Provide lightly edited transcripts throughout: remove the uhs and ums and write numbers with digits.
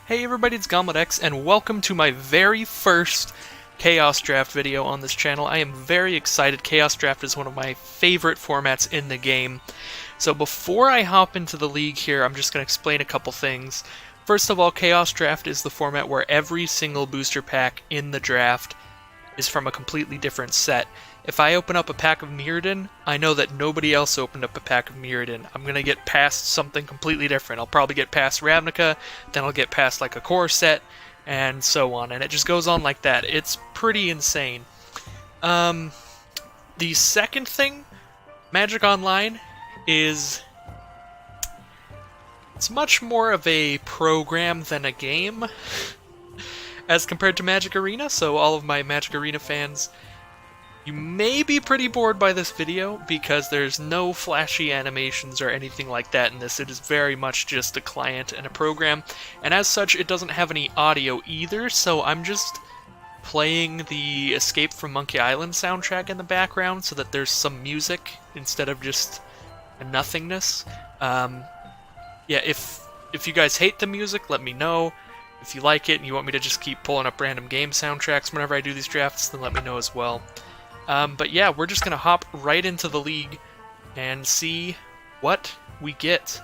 Hey everybody, it's Gomlet and welcome to my very first Chaos Draft video on this channel. I am very excited. Chaos Draft is one of my favorite formats in the game. So before I hop into the league here, I'm just going to explain a couple things. First of all, Chaos Draft is the format where every single booster pack in the draft is from a completely different set. If I open up a pack of Mirrodin, I know that nobody else opened up a pack of Mirrodin. I'm going to get past something completely different. I'll probably get past Ravnica, then I'll get past like a core set, and so on. And it just goes on like that. It's pretty insane. The second thing, Magic Online, is... it's much more of a program than a game as compared to Magic Arena, so all of my Magic Arena fans, you may be pretty bored by this video because there's no flashy animations or anything like that in this. It is very much just a client and a program, and as such it doesn't have any audio either, so I'm just playing the Escape from Monkey Island soundtrack in the background so that there's some music instead of just a nothingness. Yeah, if you guys hate the music, let me know. If you like it and you want me to just keep pulling up random game soundtracks whenever I do these drafts, then let me know as well. But yeah, we're just going to hop right into the league and see what we get.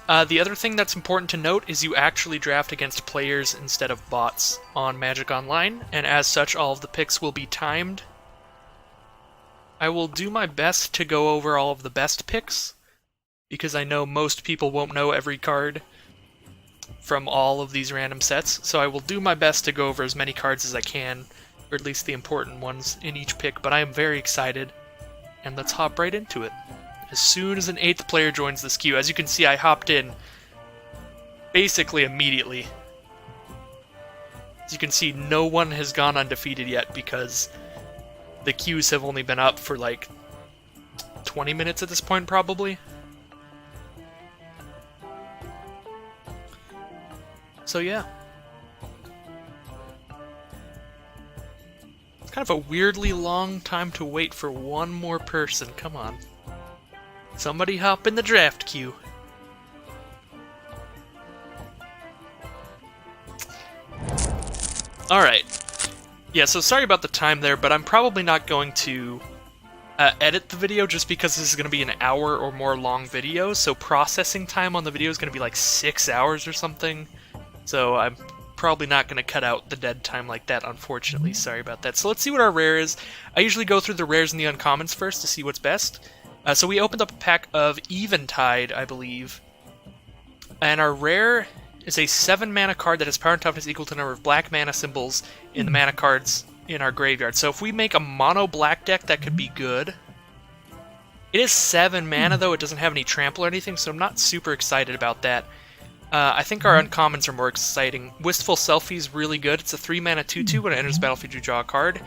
The other thing that's important to note is you actually draft against players instead of bots on Magic Online, and as such all of the picks will be timed. I will do my best to go over all of the best picks, because I know most people won't know every card from all of these random sets, so I will do my best to go over as many cards as I can, or at least the important ones in each pick, but I am very excited, and let's hop right into it. As soon as an 8th player joins this queue, as you can see I hopped in basically immediately. As you can see, no one has gone undefeated yet because the queues have only been up for like 20 minutes at this point probably. So yeah. It's kind of a weirdly long time to wait for one more person. Come on. Somebody hop in the draft queue. Alright. Yeah, so sorry about the time there, but I'm probably not going to edit the video just because this is going to be an hour or more long video, so processing time on the video is going to be like 6 hours or something. So I'm probably not going to cut out the dead time like that, unfortunately. Sorry about that. So let's see what our rare is. I usually go through the rares and the uncommons first to see what's best. So we opened up a pack of Eventide, I believe. And our rare is a 7-mana card that has power and toughness equal to the number of black mana symbols in the mana cards in our graveyard. So if we make a mono black deck, that could be good. It is 7 mana though, it doesn't have any trample or anything, so I'm not super excited about that. I think our uncommons are more exciting. Wistful Selfie is really good. It's a 3-mana 2/2. When it enters the battlefield, you draw a card.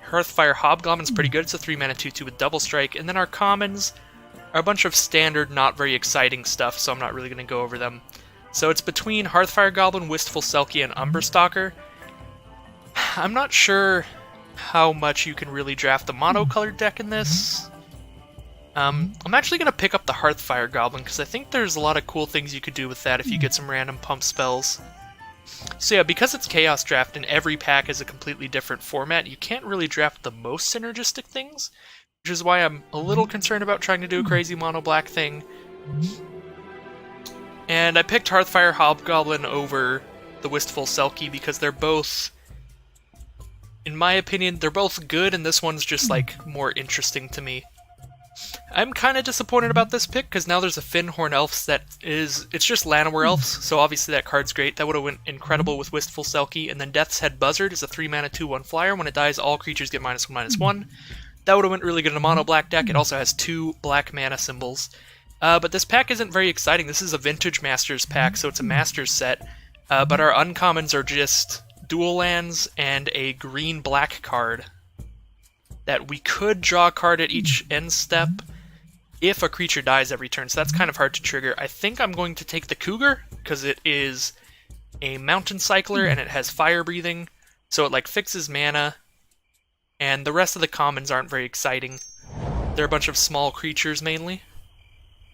Hearthfire Hobgoblin is pretty good. It's a 3-mana 2/2 with Double Strike. And then our commons are a bunch of standard, not very exciting stuff, so I'm not really going to go over them. So it's between Hearthfire Goblin, Wistful Selkie, and Umberstalker. I'm not sure how much you can really draft the mono-colored deck in this. I'm actually going to pick up the Hearthfire Goblin, because I think there's a lot of cool things you could do with that if you get some random pump spells. So yeah, because it's Chaos Draft and every pack is a completely different format, you can't really draft the most synergistic things, which is why I'm a little concerned about trying to do a crazy mono-black thing. And I picked Hearthfire Hobgoblin over the Wistful Selkie because they're both, in my opinion, they're both good, and this one's just like more interesting to me. I'm kind of disappointed about this pick, because now there's a Fyndhorn Elves that is... it's just Llanowar Elves, so obviously that card's great. That would have went incredible with Wistful Selkie. And then Death's Head Buzzard is a 3-mana 2/1 flyer. When it dies, all creatures get -1/-1. That would have went really good in a mono-black deck. It also has 2 black mana symbols. But this pack isn't very exciting. This is a Vintage Masters pack, so it's a Masters set. But our uncommons are just dual lands and a green-black card that we could draw a card at each end step if a creature dies every turn, so that's kind of hard to trigger. I think I'm going to take the Cougar, because it is a Mountain Cycler and it has fire breathing, so it like fixes mana, and the rest of the commons aren't very exciting. They're a bunch of small creatures mainly.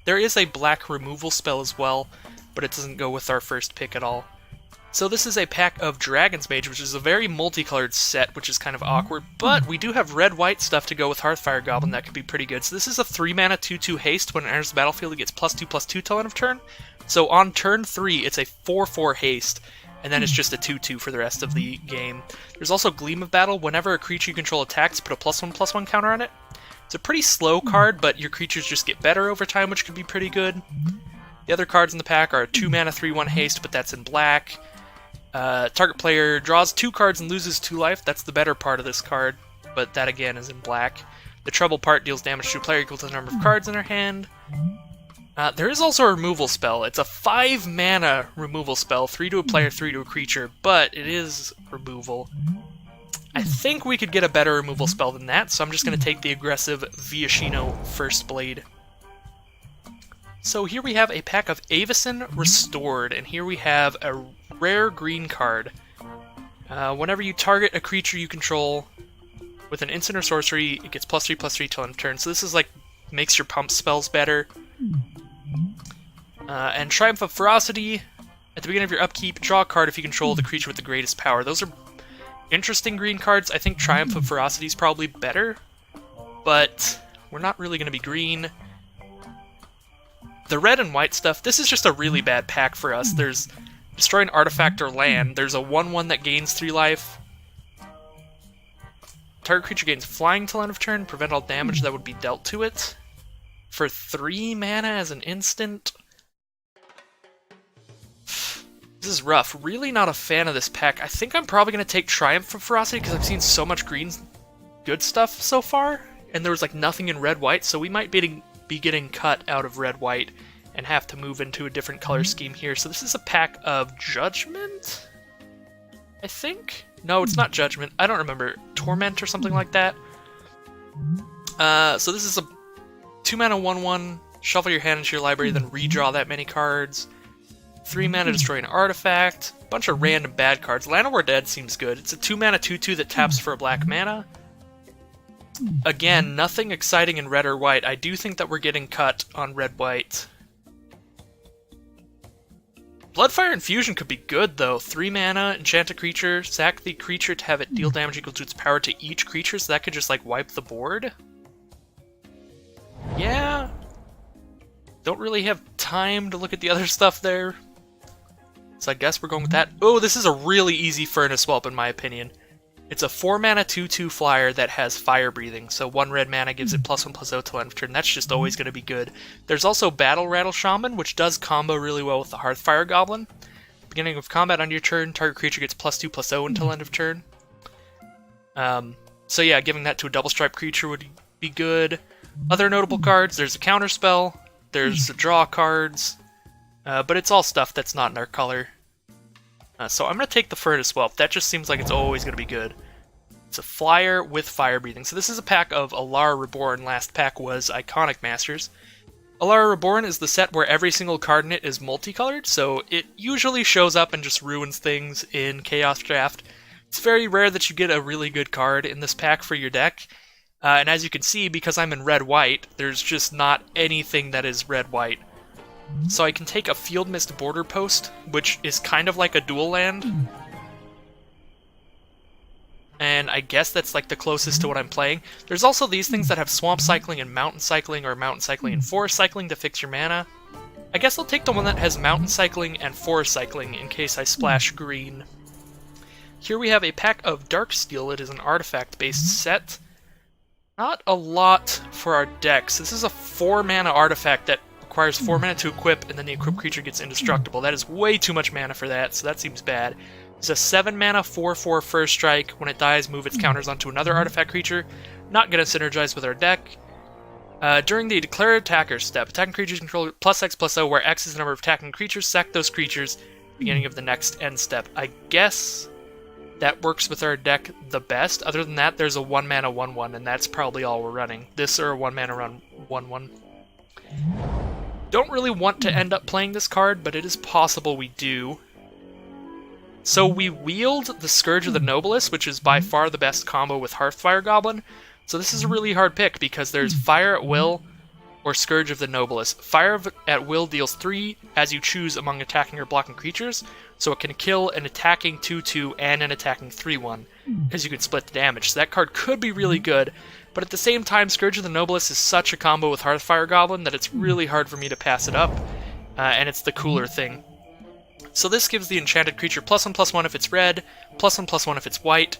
There is a black removal spell as well, but it doesn't go with our first pick at all. So this is a pack of Dragon's Mage, which is a very multicolored set, which is kind of awkward, but we do have red-white stuff to go with Hearthfire Goblin that could be pretty good. So this is a 3-mana 2/2 haste. When it enters the battlefield, it gets +2/+2 till end of turn. So on turn 3, it's a 4/4 haste, and then it's just a 2/2 for the rest of the game. There's also Gleam of Battle. Whenever a creature you control attacks, put a +1/+1 counter on it. It's a pretty slow card, but your creatures just get better over time, which could be pretty good. The other cards in the pack are a 2-mana 3/1 haste, but that's in black. Target player draws 2 cards and loses 2 life. That's the better part of this card, but that again is in black. The treble part deals damage to a player equal to the number of cards in their hand. There is also a removal spell. It's a 5-mana removal spell, 3 to a player, 3 to a creature, but it is removal. I think we could get a better removal spell than that, so I'm just going to take the aggressive Viashino First Blade. So here we have a pack of Avacyn Restored, and here we have a rare green card. Whenever you target a creature you control with an instant or sorcery, it gets +3/+3 till end of turn. So this is like, makes your pump spells better. And Triumph of Ferocity, at the beginning of your upkeep, draw a card if you control the creature with the greatest power. Those are interesting green cards. I think Triumph of Ferocity is probably better, but we're not really going to be green. The red and white stuff, this is just a really bad pack for us. There's Destroy an Artifact or Land. There's a 1/1 that gains 3 life. Target creature gains flying till end of turn, prevent all damage that would be dealt to it. For 3 mana as an instant. This is rough. Really not a fan of this pack. I think I'm probably going to take Triumph of Ferocity because I've seen so much green good stuff so far. And there was like nothing in red-white, so we might be getting cut out of red-white and have to move into a different color scheme here. So this is a pack of Judgment, I think? No, it's not Judgment. I don't remember. Torment or something like that. So this is a 2-mana 1/1. Shuffle your hand into your library, then redraw that many cards. 3-mana Destroy an Artifact. Bunch of random bad cards. Land of War Dead seems good. It's a 2-mana 2/2 that taps for a black mana. Again, nothing exciting in red or white. I do think that we're getting cut on red-white. Bloodfire Infusion could be good, though. 3 mana, enchant a creature, sack the creature to have it deal damage equal to its power to each creature, so that could just, like, wipe the board. Yeah. Don't really have time to look at the other stuff there. So I guess we're going with that. Oh, this is a really easy Furnace Whelp, in my opinion. It's a 4-mana 2/2 flyer that has Fire Breathing, so 1 red mana gives it +1/+0 till end of turn. That's just always going to be good. There's also Battle Rattle Shaman, which does combo really well with the Hearthfire Goblin. Beginning of combat on your turn, target creature gets +2/+0 until end of turn. So yeah, giving that to a double stripe creature would be good. Other notable cards, there's a counter spell, there's the draw cards, but it's all stuff that's not in our color. So I'm going to take the Furnace Whelp. That just seems like it's always going to be good. It's a flyer with Fire Breathing. So this is a pack of Alara Reborn. Last pack was Iconic Masters. Alara Reborn is the set where every single card in it is multicolored, so it usually shows up and just ruins things in Chaos Draft. It's very rare that you get a really good card in this pack for your deck. And as you can see, because I'm in red-white, there's just not anything that is red-white. So I can take a Field Mist Border Post, which is kind of like a dual land. And I guess that's like the closest to what I'm playing. There's also these things that have Swamp Cycling and Mountain Cycling, or Mountain Cycling and Forest Cycling to fix your mana. I guess I'll take the one that has Mountain Cycling and Forest Cycling in case I splash green. Here we have a pack of Darksteel. It is an artifact-based set. Not a lot for our decks. This is a 4-mana artifact that requires 4 mana to equip, and then the equipped creature gets indestructible. That is way too much mana for that, so that seems bad. It's a 7-mana 4/4 First Strike. When it dies, move its counters onto another artifact creature. Not going to synergize with our deck. During the Declare Attacker step, attacking creatures control +X/+0, where X is the number of attacking creatures. Sack those creatures, beginning of the next end step. I guess that works with our deck the best. Other than that, there's a 1-mana 1/1, and that's probably all we're running. This or a 1-mana run 1/1. Don't really want to end up playing this card, but it is possible we do. So we wield the Scourge of the Noblest, which is by far the best combo with Hearthfire Goblin. So this is a really hard pick, because there's Fire at Will, or Scourge of the Noblest. Fire at will deals 3 as you choose among attacking or blocking creatures, so it can kill an attacking 2/2 and an attacking 3/1, because you can split the damage. So that card could be really good, but at the same time, Scourge of the Noblest is such a combo with Hearthfire Goblin that it's really hard for me to pass it up, and it's the cooler thing. So this gives the enchanted creature +1/+1 if it's red, +1/+1 if it's white,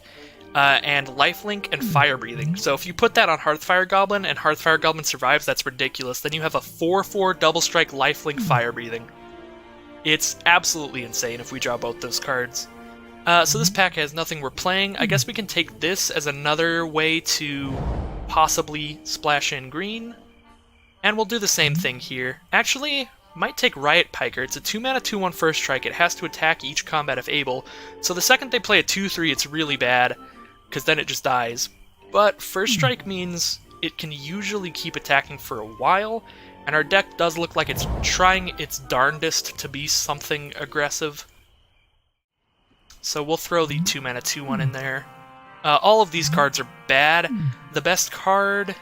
and lifelink and fire breathing. So if you put that on Hearthfire Goblin and Hearthfire Goblin survives, that's ridiculous. Then you have a 4/4 double strike lifelink fire breathing. It's absolutely insane if we draw both those cards. So this pack has nothing we're playing. I guess we can take this as another way to possibly splash in green. And we'll do the same thing here. Actually, might take Riot Piker. It's a 2-mana 2/1 first strike. It has to attack each combat if able. So the second they play a 2/3, it's really bad, because then it just dies. But first strike means it can usually keep attacking for a while, and our deck does look like it's trying its darndest to be something aggressive. So we'll throw the 2-mana 2/1 in there. All of these cards are bad. The best card...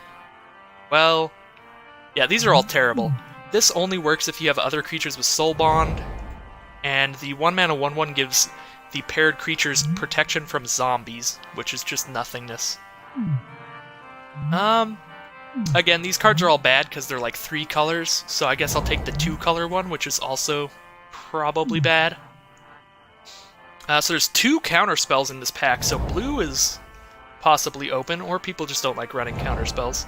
well... yeah, these are all terrible. This only works if you have other creatures with Soul Bond, and the 1-mana 1/1 gives the paired creatures protection from zombies, which is just nothingness. Again, these cards are all bad because they're like 3 colors, so I guess I'll take the 2-color one, which is also probably bad. So there's 2 counter spells in this pack, so blue is possibly open, or people just don't like running counter spells.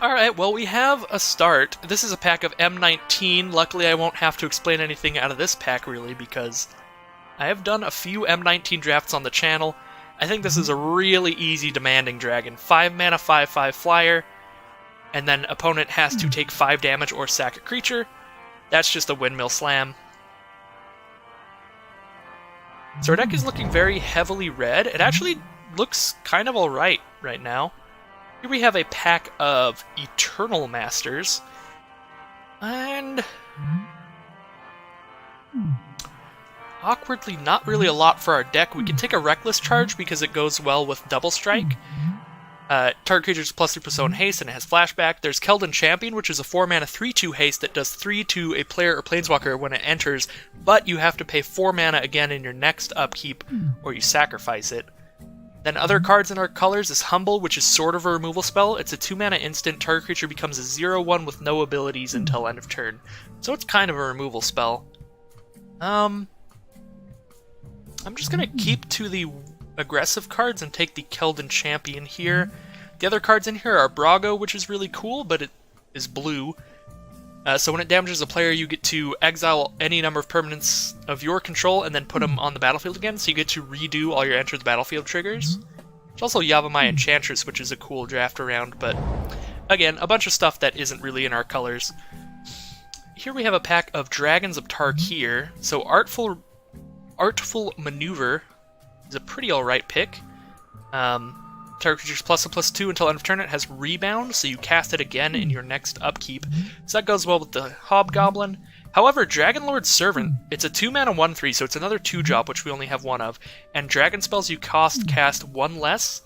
Alright, well, we have a start. This is a pack of M19. Luckily, I won't have to explain anything out of this pack, really, because I have done a few M19 drafts on the channel. I think this is a really easy demanding dragon. 5-mana, 5/5 flyer, and then opponent has to take 5 damage or sack a creature. That's just a windmill slam. So our deck is looking very heavily red. It actually looks kind of alright right now. Here we have a pack of Eternal Masters, and awkwardly not really a lot for our deck. We can take a Reckless Charge because it goes well with Double Strike. Target creature's +3/+0 haste, and it has flashback. There's Keldon Champion, which is a 4-mana 3/2 haste that does 3 to a player or planeswalker when it enters, but you have to pay 4 mana again in your next upkeep, or you sacrifice it. Then other cards in our colors is Humble, which is sort of a removal spell. It's a 2-mana instant. Target creature becomes a 0/1 with no abilities until end of turn. So it's kind of a removal spell. I'm just going to keep to the aggressive cards and take the Keldon Champion here. The other cards in here are Brago, which is really cool, but it is blue. So when it damages a player, you get to exile any number of permanents of your control and then put them on the battlefield again, so you get to redo all your enter the battlefield triggers. There's also Yavimaya Enchantress, which is a cool draft around, but again, a bunch of stuff that isn't really in our colors. Here we have a pack of Dragons of Tarkir. So Artful Maneuver is a pretty alright pick. Target creature's +1/+2 until end of turn. It has Rebound, so you cast it again in your next upkeep. So that goes well with the Hobgoblin. However, Dragonlord's Servant, it's a 2-mana 1/3, so it's another 2-drop, which we only have 1 of. And dragon spells you cast 1 less.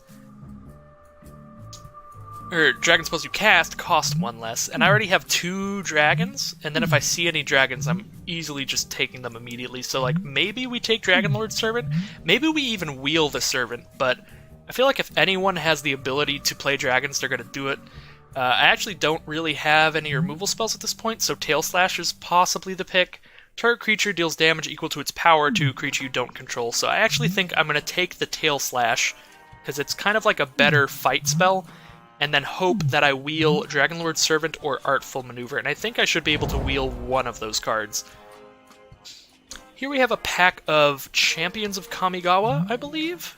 Or dragon spells you cast cost 1 less. And I already have 2 dragons, and then if I see any dragons, I'm easily just taking them immediately. So like maybe we take Dragonlord's Servant, maybe we even wheel the Servant, but I feel like if anyone has the ability to play dragons, they're going to do it. I actually don't really have any removal spells at this point, so Tail Slash is possibly the pick. Target creature deals damage equal to its power to a creature you don't control, so I actually think I'm going to take the Tail Slash, because it's kind of like a better fight spell, and then hope that I wheel Dragonlord's Servant or Artful Maneuver, and I think I should be able to wheel one of those cards. Here we have a pack of Champions of Kamigawa, I believe.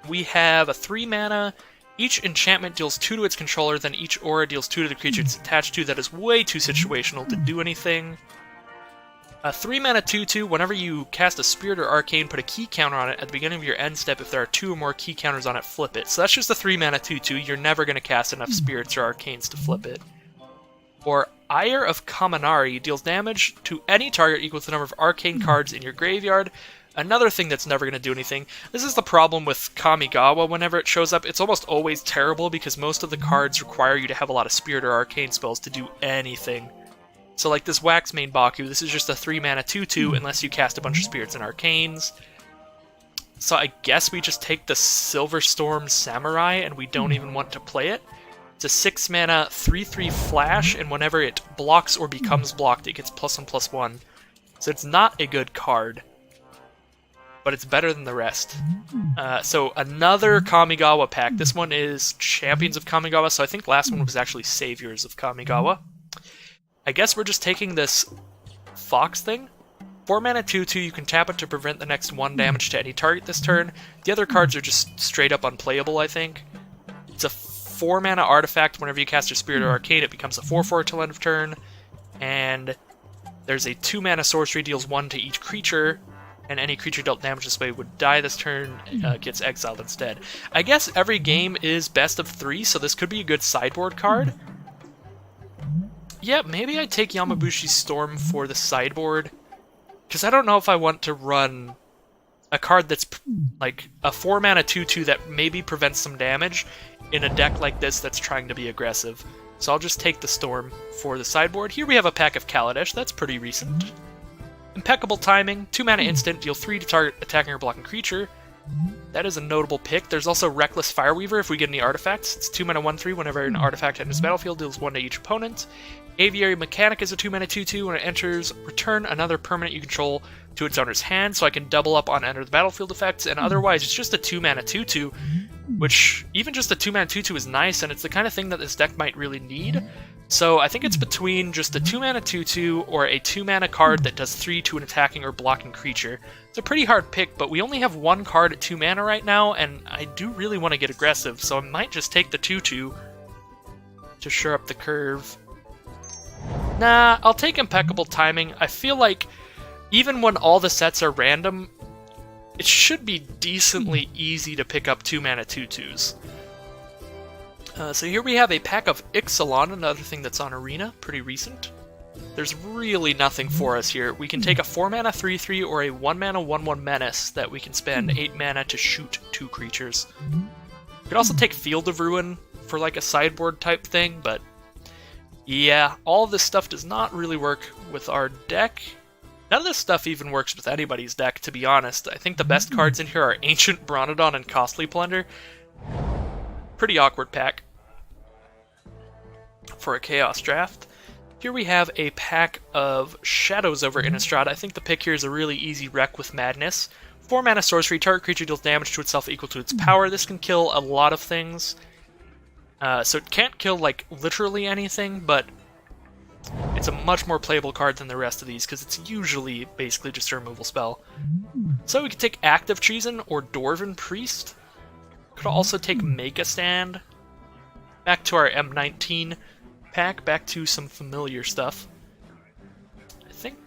We have a 3-mana, each enchantment deals 2 to its controller, then each aura deals 2 to the creature it's attached to. That is way too situational to do anything. A 3-mana 2/2, whenever you cast a Spirit or Arcane, put a key counter on it at the beginning of your end step. If there are 2 or more key counters on it, flip it. So that's just a 3-mana 2/2, you're never going to cast enough Spirits or Arcanes to flip it. Or Ire of Kaminari deals damage to any target equal to the number of Arcane cards in your graveyard. Another thing that's never going to do anything, this is the problem with Kamigawa whenever it shows up. It's almost always terrible because most of the cards require you to have a lot of Spirit or Arcane spells to do anything. So like this Wax Mane Baku, this is just a 3-mana 2/2 unless you cast a bunch of Spirits and Arcanes. So I guess we just take the Silver Storm Samurai and we don't even want to play it. It's a 6-mana 3/3 flash, and whenever it blocks or becomes blocked, it gets +1/+1. So it's not a good card, but it's better than the rest. So another Kamigawa pack. This one is Champions of Kamigawa, so I think last one was actually Saviors of Kamigawa. I guess we're just taking this Fox thing. 4-mana 2/2, you can tap it to prevent the next 1 damage to any target this turn. The other cards are just straight up unplayable, I think. It's a 4-mana artifact. Whenever you cast a Spirit or Arcane, it becomes a 4/4 till end of turn. And there's a 2-mana sorcery, deals 1 to each creature, and any creature dealt damage this way would die this turn, gets exiled instead. I guess every game is best of 3, so this could be a good sideboard card. Yeah, maybe I take Yamabushi's Storm for the sideboard, because I don't know if I want to run a card that's like a 4-mana 2/2 that maybe prevents some damage in a deck like this that's trying to be aggressive. So I'll just take the Storm for the sideboard. Here we have a pack of Kaladesh, that's pretty recent. Impeccable Timing, 2-mana instant, deal 3 to target attacking or blocking creature. That is a notable pick. There's also Reckless Fireweaver if we get any artifacts. It's 2-mana 1/3, whenever an artifact enters the battlefield, deals 1 to each opponent. Aviary Mechanic is a 2-mana 2/2. When it enters, return another permanent you control to its owner's hand, so I can double up on enter the battlefield effects, and otherwise it's just a 2-mana 2/2, which even just a 2-mana 2/2 is nice, and it's the kind of thing that this deck might really need. So I think it's between just a 2-mana 2/2 or a 2-mana card that does 3 to an attacking or blocking creature. It's a pretty hard pick, but we only have one card at 2 mana right now, and I do really want to get aggressive, so I might just take the 2/2 to shore up the curve. Nah, I'll take Impeccable Timing. I feel like even when all the sets are random, it should be decently easy to pick up 2-mana 2/2s. So here we have a pack of Ixalan, another thing that's on Arena, pretty recent. There's really nothing for us here. We can take a 4-mana 3/3 or a 1-mana 1/1 Menace that we can spend 8 mana to shoot 2 creatures. We could also take Field of Ruin for like a sideboard type thing, but yeah, all of this stuff does not really work with our deck. None of this stuff even works with anybody's deck, to be honest. I think the best cards in here are Ancient Bronodon and Costly Plunder. Pretty awkward pack for a Chaos draft. Here we have a pack of Shadows over Innistrad. I think the pick here is a really easy wreck with Madness. 4-mana sorcery, target creature deals damage to itself equal to its power. This can kill a lot of things. So it can't kill, like, literally anything, but it's a much more playable card than the rest of these, because it's usually basically just a removal spell. So we could take Active Treason or Dwarven Priest. Could also take Make a Stand. Back to our M19 pack, back to some familiar stuff. I think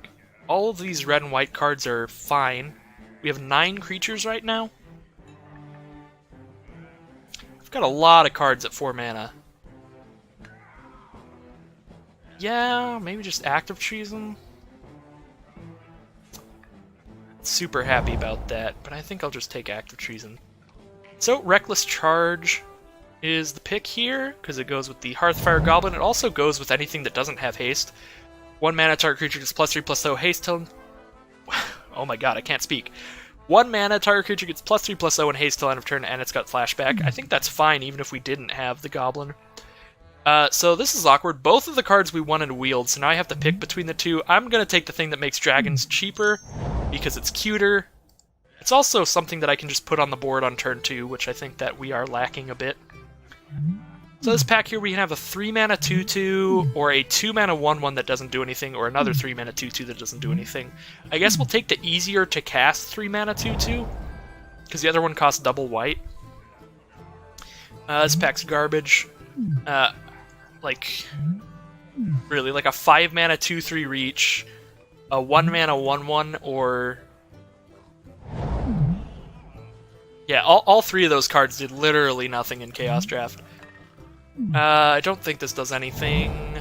all of these red and white cards are fine. We have 9 creatures right now. I've got a lot of cards at 4 mana. Yeah, maybe just Active Treason. Super happy about that, but I think I'll just take Active Treason. So, Reckless Charge is the pick here, because it goes with the Hearthfire Goblin. It also goes with anything that doesn't have haste. 1 mana, target creature gets +3/+0 haste till... Oh my god, I can't speak. 1 mana, target creature gets +3/+0 and haste till end of turn, and it's got flashback. I think that's fine, even if we didn't have the Goblin. So this is awkward. Both of the cards we wanted to wield, so now I have to pick between the two. I'm going to take the thing that makes dragons cheaper, because it's cuter. It's also something that I can just put on the board on turn 2, which I think that we are lacking a bit. So this pack here, we can have a 3-mana 2/2, or a 2-mana 1/1 that doesn't do anything, or another 3-mana 2/2 that doesn't do anything. I guess we'll take the easier to cast 3-mana 2/2, because the other one costs double white. This pack's garbage. Really, like a 5-mana 2/3 reach, a 1-mana 1/1, or... Yeah, all 3 of those cards did literally nothing in Chaos Draft. I don't think this does anything.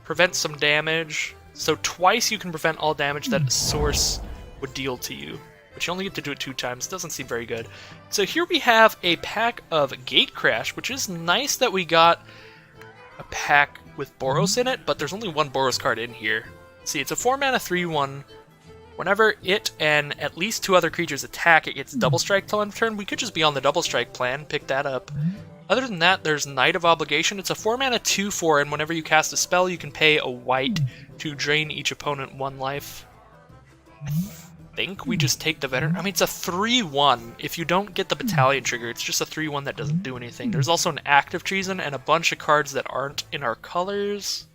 Prevent some damage. So twice you can prevent all damage that source would deal to you. But you only get to do it 2 times. Doesn't seem very good. So here we have a pack of Gate Crash, which is nice that we got a pack with Boros in it, but there's only 1 Boros card in here. See, it's a 4-mana 3/1. Whenever it and at least 2 other creatures attack, it gets double strike till end of turn. We could just be on the double strike plan, pick that up. Other than that, there's Knight of Obligation. It's a 4-mana 2/4, and whenever you cast a spell, you can pay a white to drain each opponent 1 life. I think we just take the Veteran. I mean, it's a 3/1. If you don't get the Battalion trigger, it's just a 3/1 that doesn't do anything. There's also an Active Treason and a bunch of cards that aren't in our colors.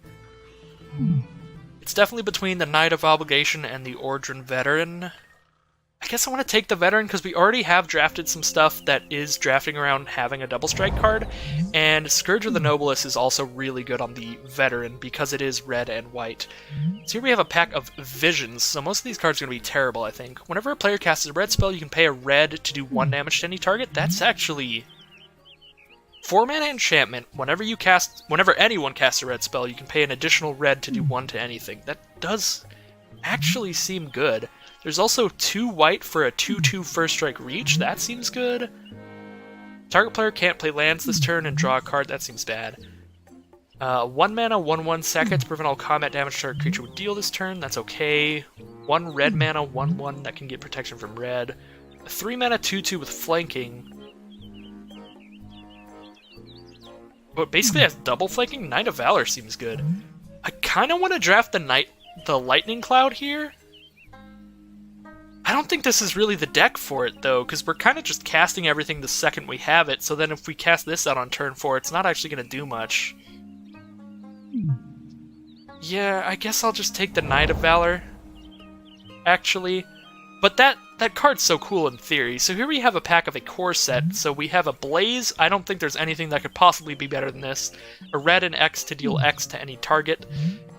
It's definitely between the Knight of Obligation and the Ordrin Veteran. I guess I want to take the Veteran because we already have drafted some stuff that is drafting around having a double strike card, and Scourge of the Noblest is also really good on the Veteran because it is red and white. So here we have a pack of Visions, so most of these cards are going to be terrible, I think. Whenever a player casts a red spell, you can pay a red to do 1 damage to any target. That's actually 4-mana enchantment. Whenever anyone casts a red spell, you can pay an additional red to do 1 to anything. That does actually seem good. There's also 2 white for a 2/2 first strike reach. That seems good. Target player can't play lands this turn and draw a card. That seems bad. 1 mana 1/1 sack it to prevent all combat damage target creature would deal this turn. That's okay. 1 red mana 1/1 that can get protection from red. A 3 mana 2/2 with flanking. But basically has double flanking. Knight of Valor seems good. I kind of want to draft the Lightning Cloud here. I don't think this is really the deck for it, though, because we're kind of just casting everything the second we have it, so then if we cast this out on turn 4, it's not actually going to do much. Yeah, I guess I'll just take the Knight of Valor, actually. But that card's so cool in theory. So here we have a pack of a core set. So we have a Blaze. I don't think there's anything that could possibly be better than this. A red and X to deal X to any target.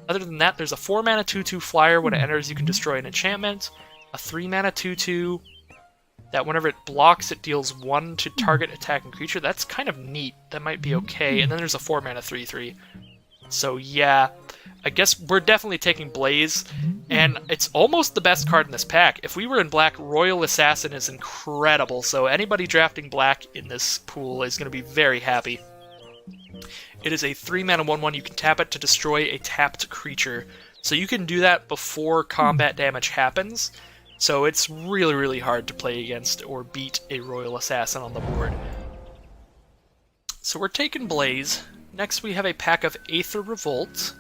Other than that, there's a 4-mana 2/2 flyer. When it enters, you can destroy an enchantment. A 3-mana 2/2 that whenever it blocks, it deals 1 to target attacking creature. That's kind of neat. That might be okay. And then there's a 4-mana 3/3. So yeah, I guess we're definitely taking Blaze, and it's almost the best card in this pack. If we were in black, Royal Assassin is incredible, so anybody drafting black in this pool is going to be very happy. It is a 3-mana 1/1. You can tap it to destroy a tapped creature. So you can do that before combat damage happens. So it's really, really hard to play against or beat a Royal Assassin on the board. So we're taking Blaze. Next we have a pack of Aether Revolt.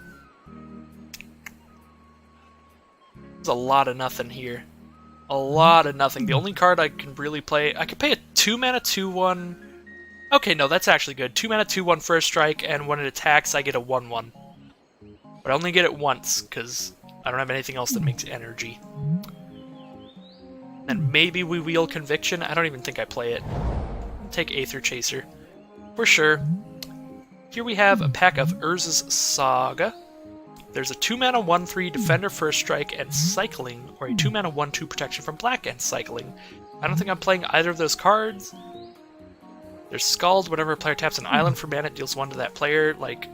There's a lot of nothing here. A lot of nothing. The only card I can really play... I could pay a 2-mana 2/1... Okay, no, that's actually good. 2-mana 2/1 first strike, and when it attacks, I get a 1/1. But I only get it once, because I don't have anything else that makes energy. And maybe we wield Conviction. I don't even think I play it. I'll take Aether Chaser. For sure. Here we have a pack of Urza's Saga. There's a 2-mana 1/3 Defender First Strike and Cycling, or a 2-mana 1/2 Protection from Black and Cycling. I don't think I'm playing either of those cards. There's Scald. Whenever a player taps an island for mana, it deals 1 to that player. Like,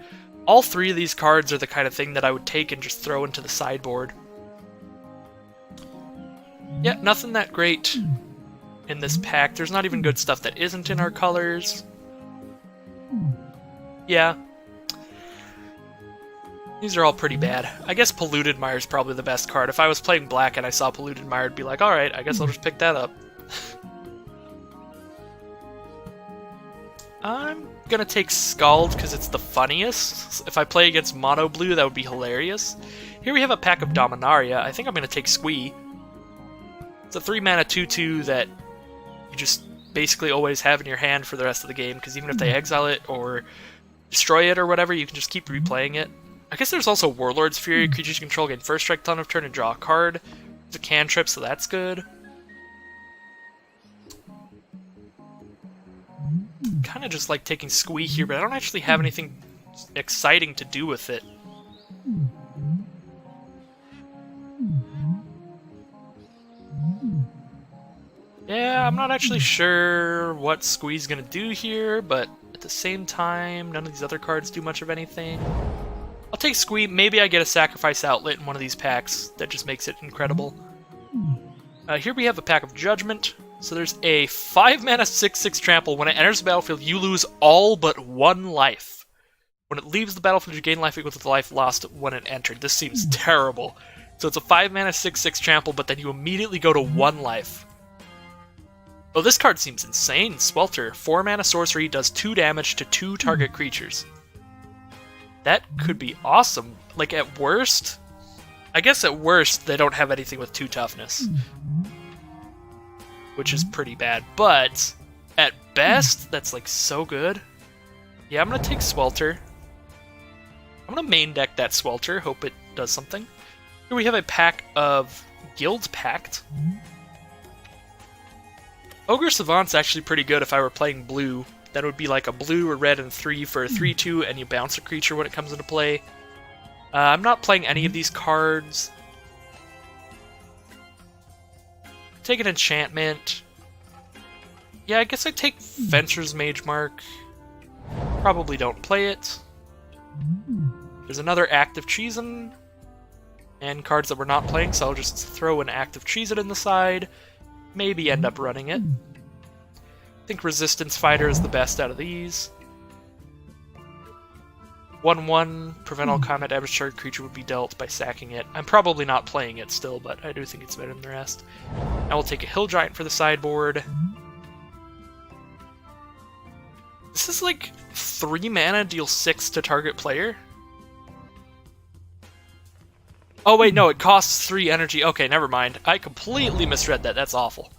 all 3 of these cards are the kind of thing that I would take and just throw into the sideboard. Yeah, nothing that great in this pack. There's not even good stuff that isn't in our colors. Yeah. These are all pretty bad. I guess Polluted Mire is probably the best card. If I was playing black and I saw Polluted Mire, I'd be like, alright, I guess I'll just pick that up. I'm gonna take Scald because it's the funniest. If I play against Mono Blue, that would be hilarious. Here we have a pack of Dominaria. I think I'm gonna take Squee. It's a 3-mana 2/2 that you just basically always have in your hand for the rest of the game, because even if they exile it or destroy it or whatever, you can just keep replaying it. I guess there's also Warlord's Fury. Creatures you control gain first strike till end of turn and draw a card. It's a cantrip, so that's good. Kind of just like taking Squee here, but I don't actually have anything exciting to do with it. Yeah, I'm not actually sure what Squee's gonna do here, but at the same time, none of these other cards do much of anything. I'll take Squee. Maybe I get a Sacrifice Outlet in one of these packs that just makes it incredible. Here we have a pack of Judgment. So there's a 5 mana 6/6 trample. When it enters the battlefield, you lose all but 1 life. When it leaves the battlefield, you gain life equal to the life lost when it entered. This seems terrible. So it's a 5 mana 6/6 trample, but then you immediately go to 1 life. Oh, this card seems insane. Swelter, 4 mana sorcery, does 2 damage to 2 target creatures. That could be awesome. Like, at worst... I guess at worst, they don't have anything with 2 toughness. Which is pretty bad. But, at best, that's, like, so good. Yeah, I'm gonna take Swelter. I'm gonna main deck that Swelter, hope it does something. Here we have a pack of Guild Pact. Ogre Savant's actually pretty good if I were playing blue. That would be like a blue or red and 3 for a 3/2, and you bounce a creature when it comes into play. I'm not playing any of these cards. Take an enchantment. Yeah, I guess I take Venture's Mage Mark. Probably don't play it. There's another Active Treason. And cards that we're not playing, so I'll just throw an Active Treason in the side. Maybe end up running it. I think Resistance Fighter is the best out of these. 1/1, prevent all combat damage target creature would be dealt by sacking it. I'm probably not playing it still, but I do think it's better than the rest. I will take a Hill Giant for the sideboard. This is like 3 mana, deal 6 to target player. Oh wait, no, it costs 3 energy. Okay, never mind. I completely misread that. That's awful.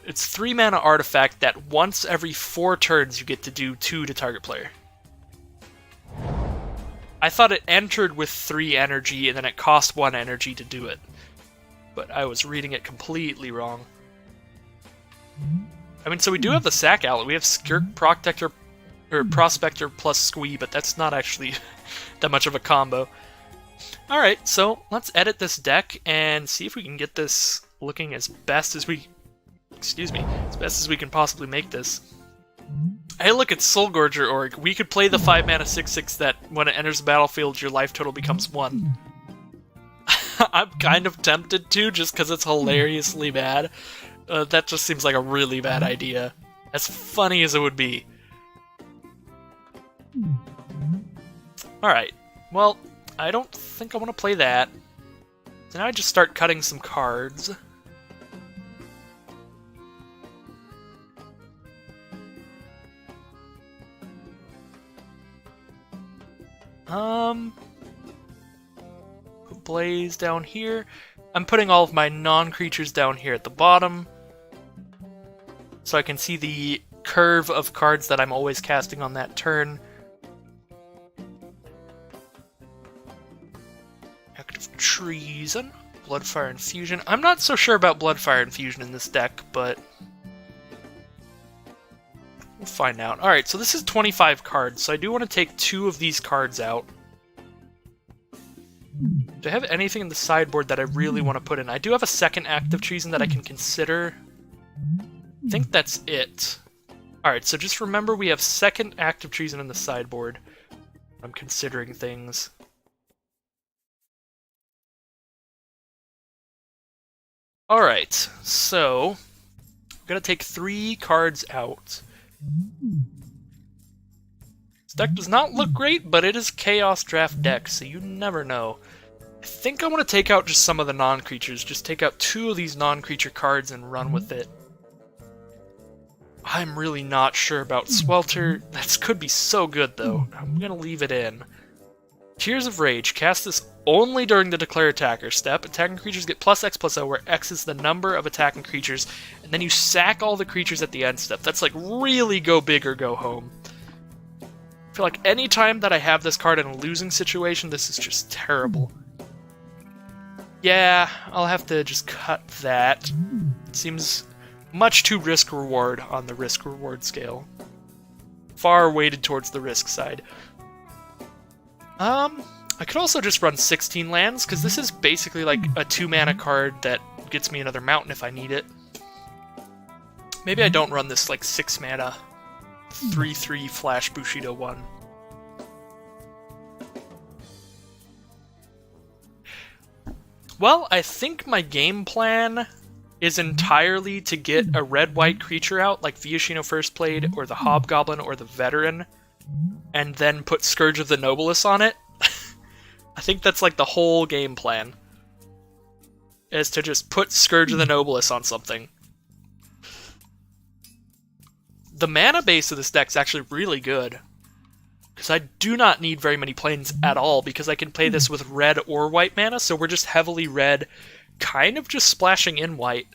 It's 3 mana artifact that once every 4 turns you get to do 2 to target player. I thought it entered with 3 energy and then it cost 1 energy to do it. But I was reading it completely wrong. I mean, so we do have the Sack Outlet. We have Skirk Protector, or Prospector plus Squee, but that's not actually that much of a combo. Alright, so let's edit this deck and see if we can get this looking as best as we... Excuse me, as best as we can possibly make this. Hey, look, it's Soulgorger Org. We could play the 5 mana 6/6 that when it enters the battlefield, your life total becomes 1. I'm kind of tempted to, just because it's hilariously bad. That just seems like a really bad idea. As funny as it would be. Alright, well, I don't think I want to play that. So now I just start cutting some cards. Put Blaze down here. I'm putting all of my non-creatures down here at the bottom, so I can see the curve of cards that I'm always casting on that turn. Active Treason, Bloodfire Infusion. I'm not so sure about Bloodfire Infusion in this deck, but we'll find out. Alright, so this is 25 cards, so I do want to take 2 of these cards out. Do I have anything in the sideboard that I really want to put in? I do have a second Active Treason that I can consider. I think that's it. Alright, so just remember we have second Active Treason in the sideboard. I'm considering things. Alright, so I'm gonna take 3 cards out. This deck does not look great, but it is Chaos Draft deck, so you never know. I think I want to take out just some of the non-creatures. Just take out 2 of these non-creature cards and run with it. I'm really not sure about Swelter. That could be so good, though. I'm gonna leave it in. Tears of Rage. Cast this only during the Declare Attacker step. Attacking creatures get +X/+O, where X is the number of attacking creatures, and then you sack all the creatures at the end step. That's like really go big or go home. I feel like any time that I have this card in a losing situation, this is just terrible. Yeah, I'll have to just cut that. It seems much too risk-reward on the risk-reward scale. Far weighted towards the risk side. I could also just run 16 lands, because this is basically like a 2-mana card that gets me another mountain if I need it. Maybe I don't run this like 6-mana 3/3 Flash Bushido 1. Well, I think my game plan is entirely to get a red-white creature out, like Viashino First Blade, or the Hobgoblin, or the Veteran, and then put Scourge of the Nobilis on it. I think that's like the whole game plan, is to just put Scourge of the Nobilis on something. The mana base of this deck's actually really good, because I do not need very many planes at all, because I can play this with red or white mana, so we're just heavily red, kind of just splashing in white.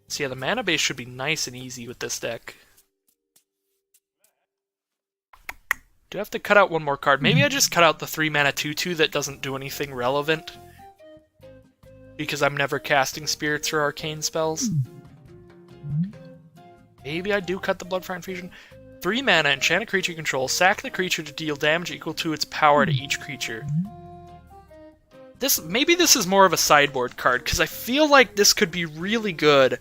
So yeah, the mana base should be nice and easy with this deck. Do I have to cut out one more card? Maybe I just cut out the 3-mana 2/2 that doesn't do anything relevant, because I'm never casting spirits or arcane spells. Maybe I do cut the Bloodfire Infusion. 3 mana, enchant a creature you control, sack the creature to deal damage equal to its power to each creature. Maybe this is more of a sideboard card, because I feel like this could be really good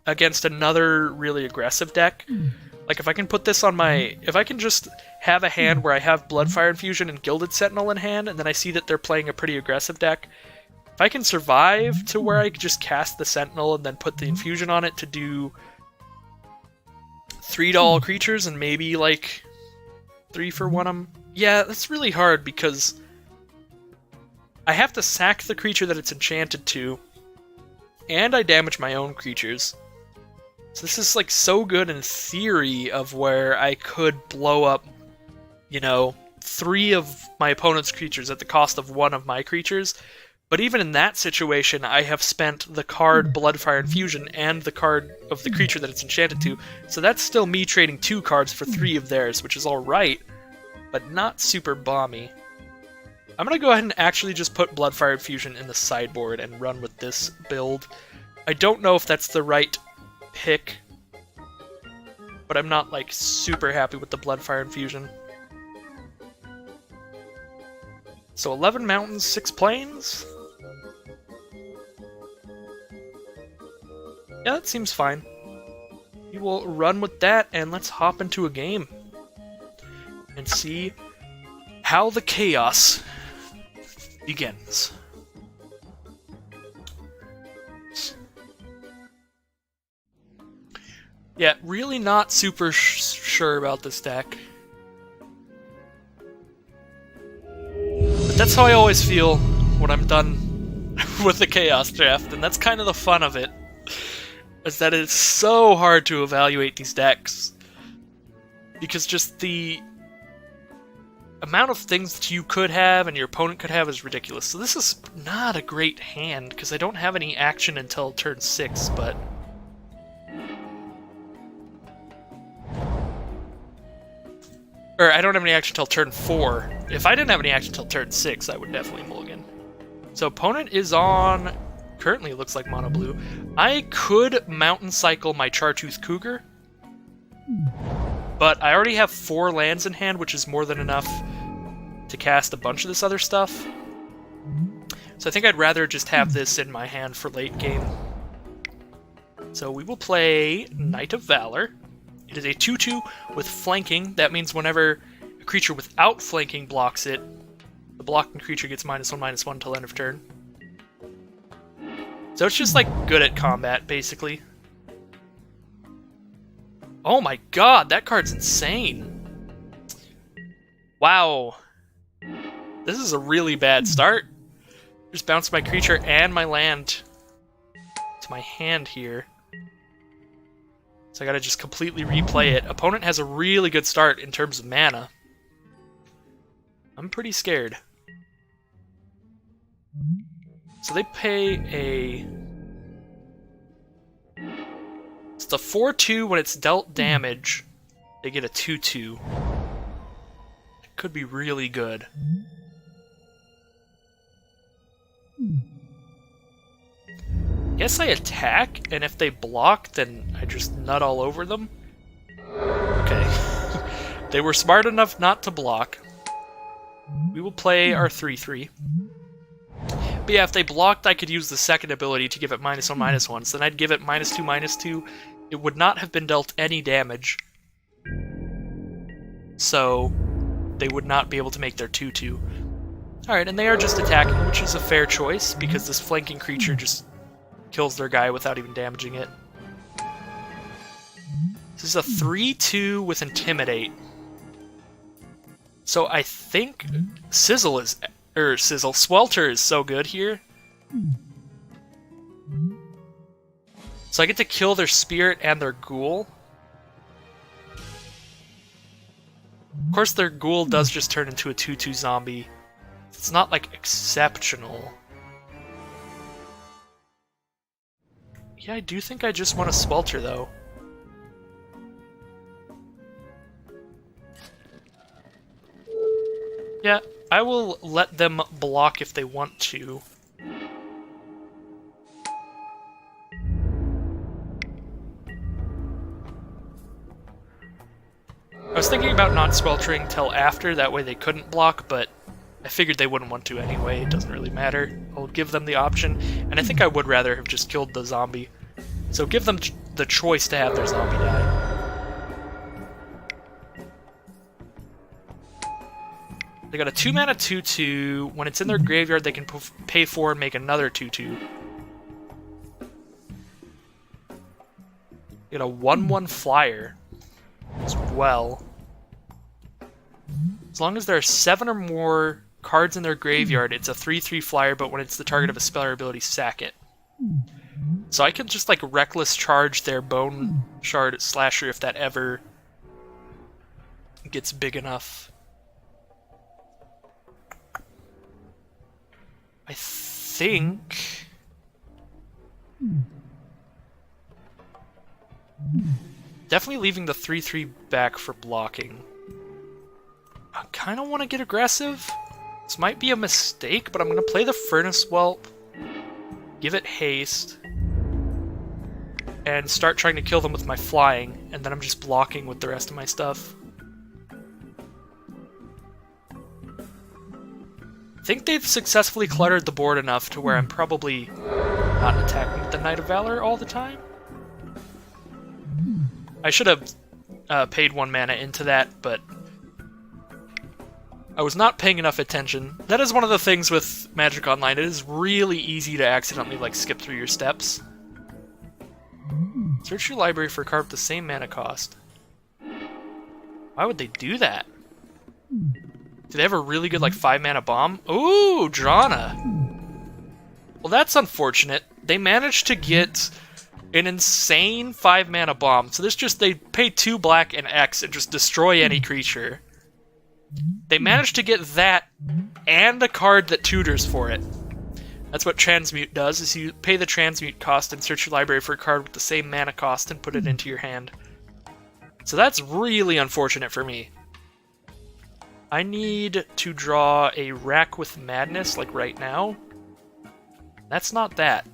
against another really aggressive deck. Like, if I can put this on my... If I can just have a hand where I have Bloodfire Infusion and Gilded Sentinel in hand, and then I see that they're playing a pretty aggressive deck, if I can survive to where I could just cast the Sentinel and then put the Infusion on it to do 3 creatures and maybe, like, 3 for 1 Yeah, that's really hard because I have to sack the creature that it's enchanted to, and I damage my own creatures. So this is, like, so good in theory of where I could blow up, you know, 3 of my opponent's creatures at the cost of 1 of my creatures. But even in that situation, I have spent the card Bloodfire Infusion and the card of the creature that it's enchanted to, so that's still me trading 2 cards for 3 of theirs, which is alright, but not super bomby. I'm gonna go ahead and actually just put Bloodfire Infusion in the sideboard and run with this build. I don't know if that's the right pick, but I'm not, like, super happy with the Bloodfire Infusion. So 11 mountains, 6 plains? Yeah, that seems fine. We will run with that, and let's hop into a game and see how the chaos begins. Yeah, really not super sure about this deck. But that's how I always feel when I'm done with the Chaos Draft, and that's kind of the fun of it, is that it's so hard to evaluate these decks. Because just the amount of things that you could have and your opponent could have is ridiculous. So this is not a great hand, because I don't have any action until turn 6, but... Or, I don't have any action until turn 4. If I didn't have any action until turn 6, I would definitely mulligan. So opponent is on... Currently it looks like mono blue. I could Mountain Cycle my Chartooth Cougar, but I already have 4 lands in hand, which is more than enough to cast a bunch of this other stuff. So I think I'd rather just have this in my hand for late game. So we will play Knight of Valor. It is a 2/2 with flanking. That means whenever a creature without flanking blocks it, the blocking creature gets -1/-1 until end of turn. So it's just, like, good at combat, basically. Oh my god, that card's insane. Wow. This is a really bad start. Just bounce my creature and my land to my hand here. So I gotta just completely replay it. Opponent has a really good start in terms of mana. I'm pretty scared. So they pay a... It's the 4/2 when it's dealt damage. They get a 2/2. It could be really good. Guess I attack, and if they block, then I just nut all over them. Okay. They were smart enough not to block. We will play our 3/3. But yeah, if they blocked, I could use the second ability to give it -1/-1, so then I'd give it -2/-2. It would not have been dealt any damage. So they would not be able to make their 2/2. Alright, and they are just attacking, which is a fair choice, because this flanking creature just kills their guy without even damaging it. This is a 3/2 with Intimidate. So I think Swelter is so good here. So I get to kill their spirit and their ghoul. Of course, their ghoul does just turn into a 2/2 zombie. It's not, like, exceptional. Yeah, I do think I just want to Swelter, though. Yeah, I will let them block if they want to. I was thinking about not Sweltering till after, that way they couldn't block, but I figured they wouldn't want to anyway, it doesn't really matter. I'll give them the option, and I think I would rather have just killed the zombie. So give them the choice to have their zombie die. They got a 2-mana 2/2. When it's in their graveyard, they can pay 4 and make another 2/2. They got a 1/1 flyer as well. As long as there are 7 or more cards in their graveyard, it's a 3/3 flyer, but when it's the target of a spell or ability, sack it. So I can just, like, reckless charge their Bone Shard Slasher if that ever gets big enough. I think... Definitely leaving the 3/3 back for blocking. I kind of want to get aggressive. This might be a mistake, but I'm going to play the Furnace Whelp, give it haste, and start trying to kill them with my flying, and then I'm just blocking with the rest of my stuff. I think they've successfully cluttered the board enough to where I'm probably not attacking with the Knight of Valor all the time. I should have paid 1 mana into that, but I was not paying enough attention. That is one of the things with Magic Online. It is really easy to accidentally, like, skip through your steps. Search your library for a card with the same mana cost. Why would they do that? Do they have a really good, like, 5-mana bomb? Ooh, Drana! Well, that's unfortunate. They managed to get an insane 5-mana bomb. So they pay 2 black and X and just destroy any creature. They managed to get that and a card that tutors for it. That's what Transmute does, is you pay the Transmute cost and search your library for a card with the same mana cost and put it into your hand. So that's really unfortunate for me. I need to draw a Rack with Madness, like right now. That's not that.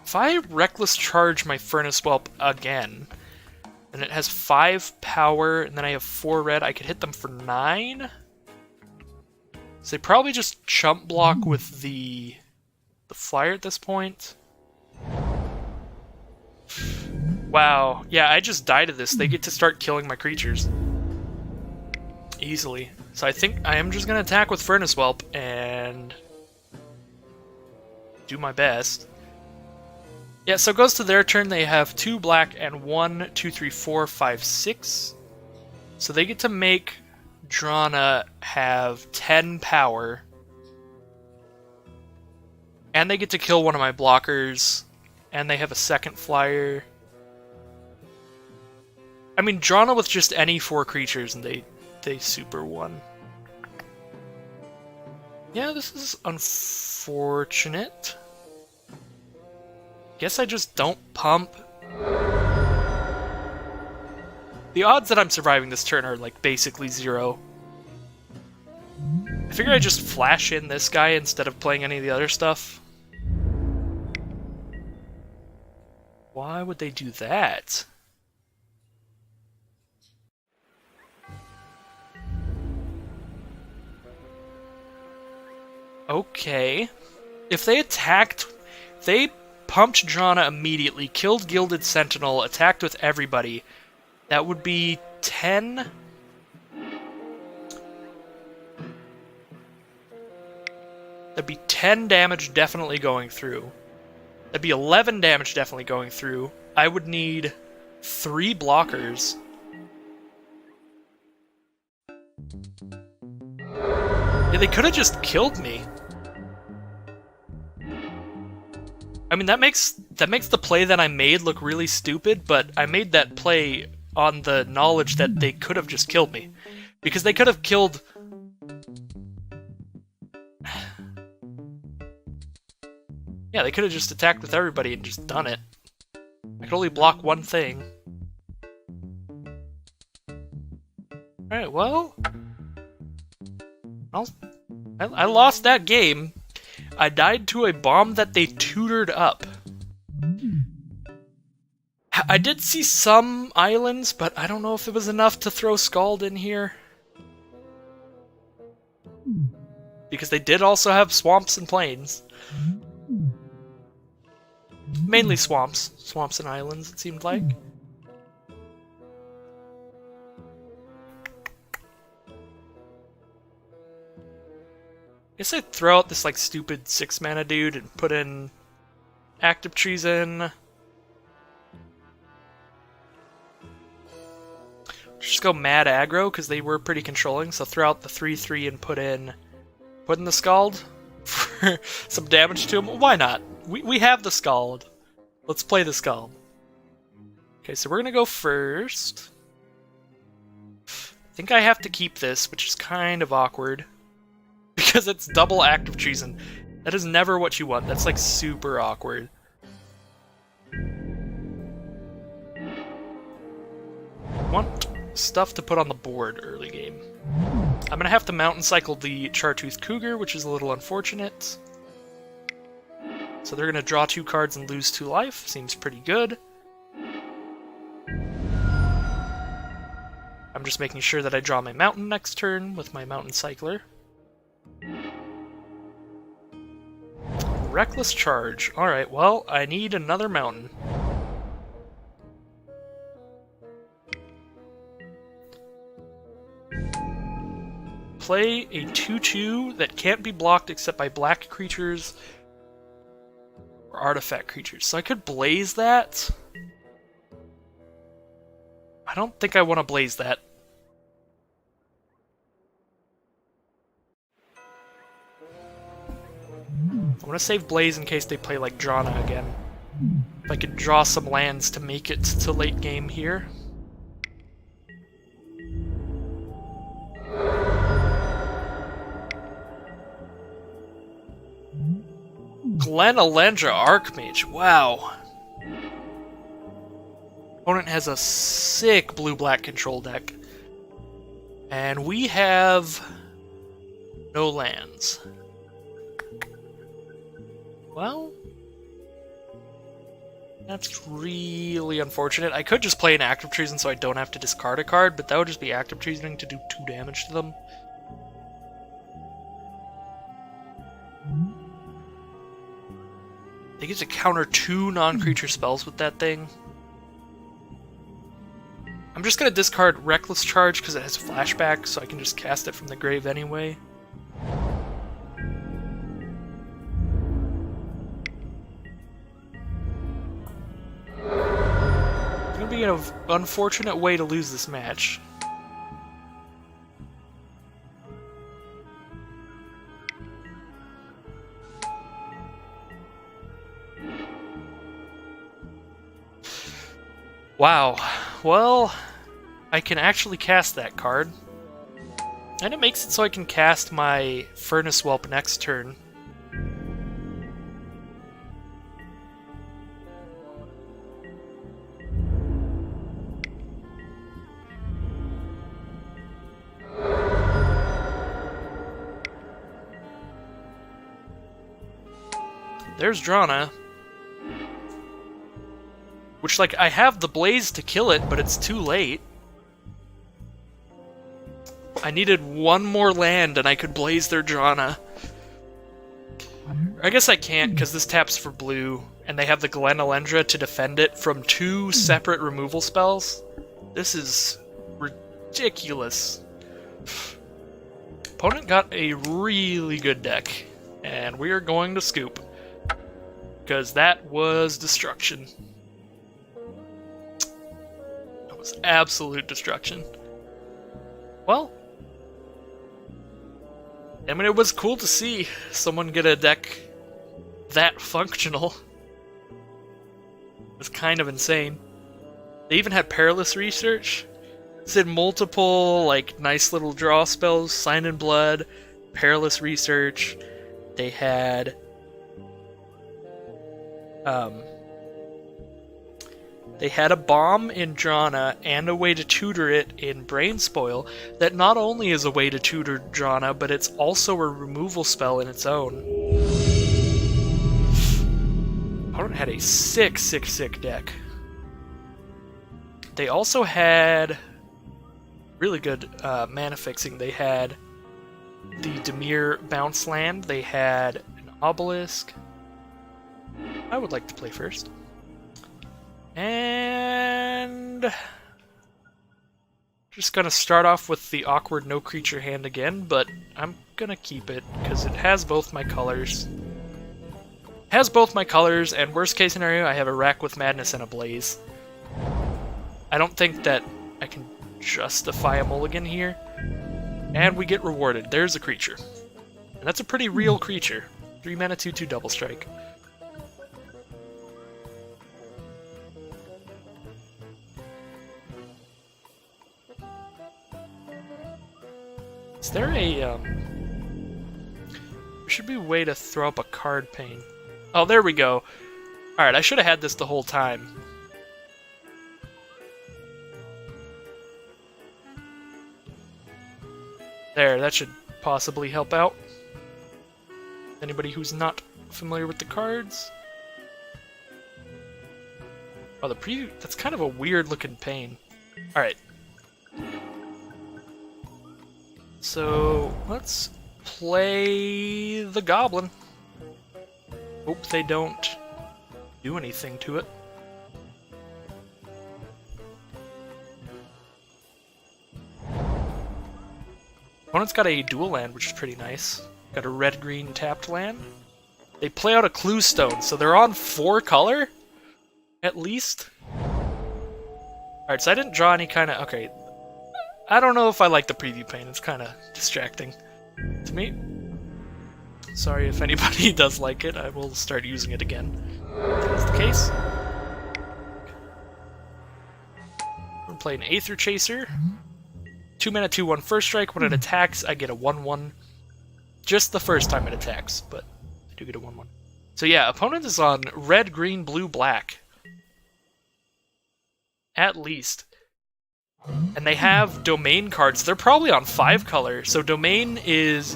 If I Reckless Charge my Furnace Whelp again, and it has 5 power, and then I have 4 red, I could hit them for 9? So they probably just chump block with the flyer at this point. Wow, yeah, I just died to this. They get to start killing my creatures. Easily. So I think I am just going to attack with Furnace Whelp and do my best. Yeah, so it goes to their turn. They have 2 black and 1, 2, 3, 4, 5, 6. So they get to make Drana have 10 power. And they get to kill one of my blockers. And they have a second flyer. I mean, Drana with just any 4 creatures and they super won. Yeah, this is unfortunate. Guess I just don't pump. The odds that I'm surviving this turn are, like, basically 0. I figure I just flash in this guy instead of playing any of the other stuff. Why would they do that? Okay. If they attacked... They pumped Drana immediately, killed Gilded Sentinel, attacked with everybody. That would be 10. That'd be 10 damage definitely going through. That'd be 11 damage definitely going through. I would need 3 blockers. Yeah, they could have just killed me. I mean, that makes the play that I made look really stupid, but I made that play on the knowledge that they could have just killed me. Because they could have killed... Yeah, they could have just attacked with everybody and just done it. I could only block one thing. Alright, well... I lost that game. I died to a bomb that they tutored up. I did see some islands, but I don't know if it was enough to throw Scald in here. Because they did also have swamps and plains. Mainly swamps. Swamps and islands, it seemed like. I guess I'd throw out this, like, stupid 6-mana dude and put in Active Treason. Just go mad aggro, because they were pretty controlling, so throw out the 3/3 and put in the Scald for some damage to him. Why not? We have the Scald. Let's play the Scald. Okay, so we're gonna go first. I think I have to keep this, which is kind of awkward. Because it's double Active Treason. That is never what you want. That's like super awkward. Want stuff to put on the board early game. I'm gonna have to mountain cycle the Chartooth Cougar, which is a little unfortunate. So they're gonna draw 2 cards and lose 2 life. Seems pretty good. I'm just making sure that I draw my mountain next turn with my mountain cycler. Reckless Charge. Alright, well, I need another mountain. Play a 2/2 that can't be blocked except by black creatures or artifact creatures. So I could blaze that. I don't think I want to blaze that. I want to save Blaze in case they play like Drana again. If I could draw some lands to make it to late game here. Glenalendra Archmage, wow. Opponent has a sick blue-black control deck. And we have no lands. Well, that's really unfortunate. I could just play an Active Treason so I don't have to discard a card, but that would just be Active Treasoning to do 2 damage to them. They get to counter 2 non-creature spells with that thing. I'm just going to discard Reckless Charge because it has flashback, so I can just cast it from the grave anyway. Be an unfortunate way to lose this match. Wow. Well, I can actually cast that card. And it makes it so I can cast my Furnace Whelp next turn. There's Drana. Which, like, I have the Blaze to kill it, but it's too late. I needed one more land and I could Blaze their Drana. I guess I can't, because this taps for blue, and they have the Glenalendra to defend it from 2 separate removal spells. This is ridiculous. Opponent got a really good deck, and we are going to scoop. Because that was destruction. That was absolute destruction. Well, I mean, it was cool to see someone get a deck that functional. It was kind of insane. They even had Perilous Research. It did multiple, like, nice little draw spells. Sign in Blood, Perilous Research. They had... They had a bomb in Drana and a way to tutor it in Brain Spoil that not only is a way to tutor Drana, but it's also a removal spell in its own. Opponent had a sick deck. They also had really good mana fixing. They had the Dimir bounce land. They had an Obelisk. I would like to play first. And just gonna start off with the awkward no creature hand again, but I'm gonna keep it because it has both my colors. And worst case scenario, I have a Rack with Madness and a Blaze. I don't think that I can justify a mulligan here. And we get rewarded. There's a creature. And that's a pretty real creature. 3 mana 2/2 double strike. Is there a, there should be a way to throw up a card pane. Oh, there we go. Alright, I should have had this the whole time. There, that should possibly help out. Anybody who's not familiar with the cards. Oh, the preview, that's kind of a weird looking pane. Alright. So, let's play the Goblin. Hope they don't do anything to it. Opponent's got a dual land, which is pretty nice. Got a red-green tapped land. They play out a Clue Stone, so they're on 4 color? At least? Alright, so I didn't draw any kind of... Okay. I don't know if I like the preview pane. It's kind of distracting to me. Sorry if anybody does like it. I will start using it again. If that's the case. We're playing Aether Chaser. 2 mana 2/1 first strike. When it attacks, I get a 1/1. Just the first time it attacks, but I do get a 1/1. So yeah, opponent is on red, green, blue, black. At least. And they have domain cards. They're probably on 5 color. So domain is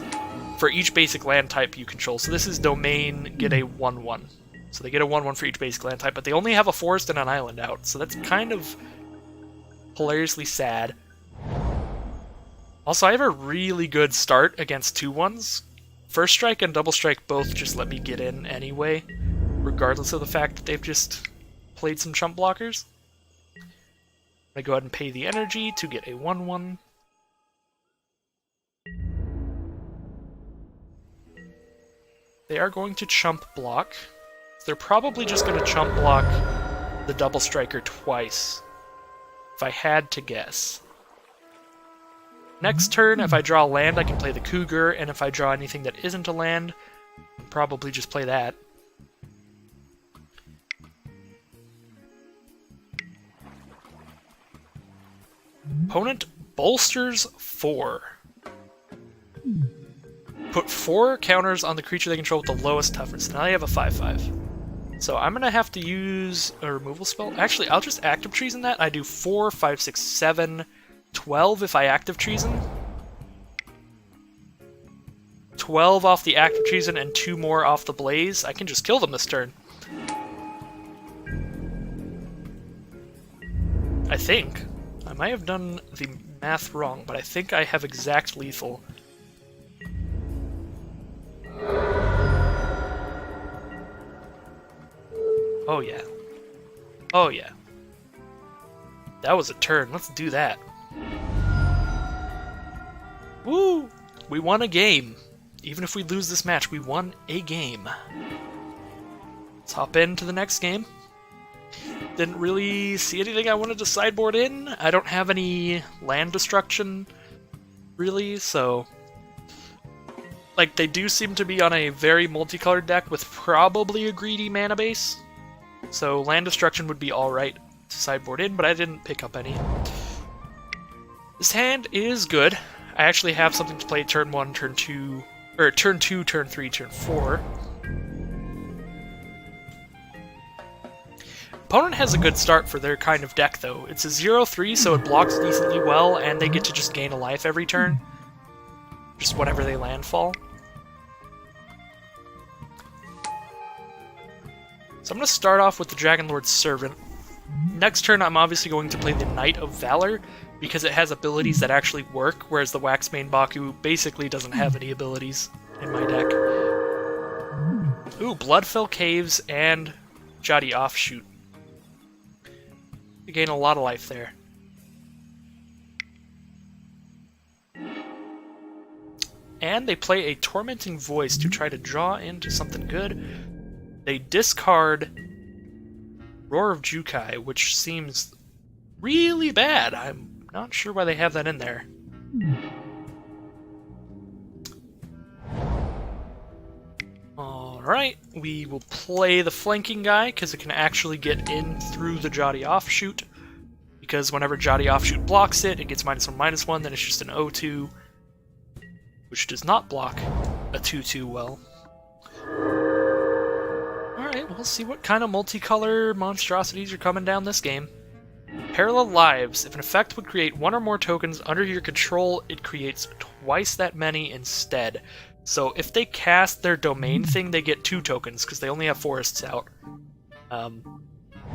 for each basic land type you control. So this is domain, get a 1/1. So they get a 1/1 for each basic land type, but they only have a forest and an island out. So that's kind of hilariously sad. Also, I have a really good start against 2/1s. First strike and double strike both just let me get in anyway, regardless of the fact that they've just played some chump blockers. I'm going to go ahead and pay the energy to get a 1/1. They are going to chump block. They're probably just going to chump block the double striker twice, if I had to guess. Next turn, if I draw land, I can play the Cougar, and if I draw anything that isn't a land, I'll probably just play that. Opponent bolsters 4. Put 4 counters on the creature they control with the lowest toughness. Now they have a 5/5. So I'm going to have to use a removal spell. Actually, I'll just active treason that. I do 4, 5, 6, 7, 12 if I active treason. 12 off the active treason and 2 more off the blaze. I can just kill them this turn. I think. I might have done the math wrong, but I think I have exact lethal. Oh yeah. Oh yeah. That was a turn. Let's do that. Woo! We won a game. Even if we lose this match, we won a game. Let's hop into the next game. Didn't really see anything I wanted to sideboard in. I don't have any land destruction, really, so... Like, they do seem to be on a very multicolored deck with probably a greedy mana base. So land destruction would be alright to sideboard in, but I didn't pick up any. This hand is good. I actually have something to play turn 1, turn 2, or turn 2, turn 3, turn 4. Opponent has a good start for their kind of deck, though. It's a 0-3, so it blocks decently well, and they get to just gain a life every turn. Just whenever they landfall. So I'm going to start off with the Dragonlord's Servant. Next turn I'm obviously going to play the Knight of Valor, because it has abilities that actually work, whereas the Waxmane Baku basically doesn't have any abilities in my deck. Ooh, Bloodfell Caves and Jati Offshoot. You gain a lot of life there. And they play a Tormenting Voice to try to draw into something good. They discard Roar of Jukai, which seems really bad. I'm not sure why they have that in there. Alright, we will play the Flanking guy, because it can actually get in through the Jati Offshoot. Because whenever Jati Offshoot blocks it, it gets -1/-1, then it's just an 0-2. Which does not block a 2-2 well. Alright, we'll see what kind of multicolor monstrosities are coming down this game. Parallel Lives. If an effect would create one or more tokens under your control, it creates twice that many instead. So if they cast their domain thing, they get 2 tokens, because they only have forests out.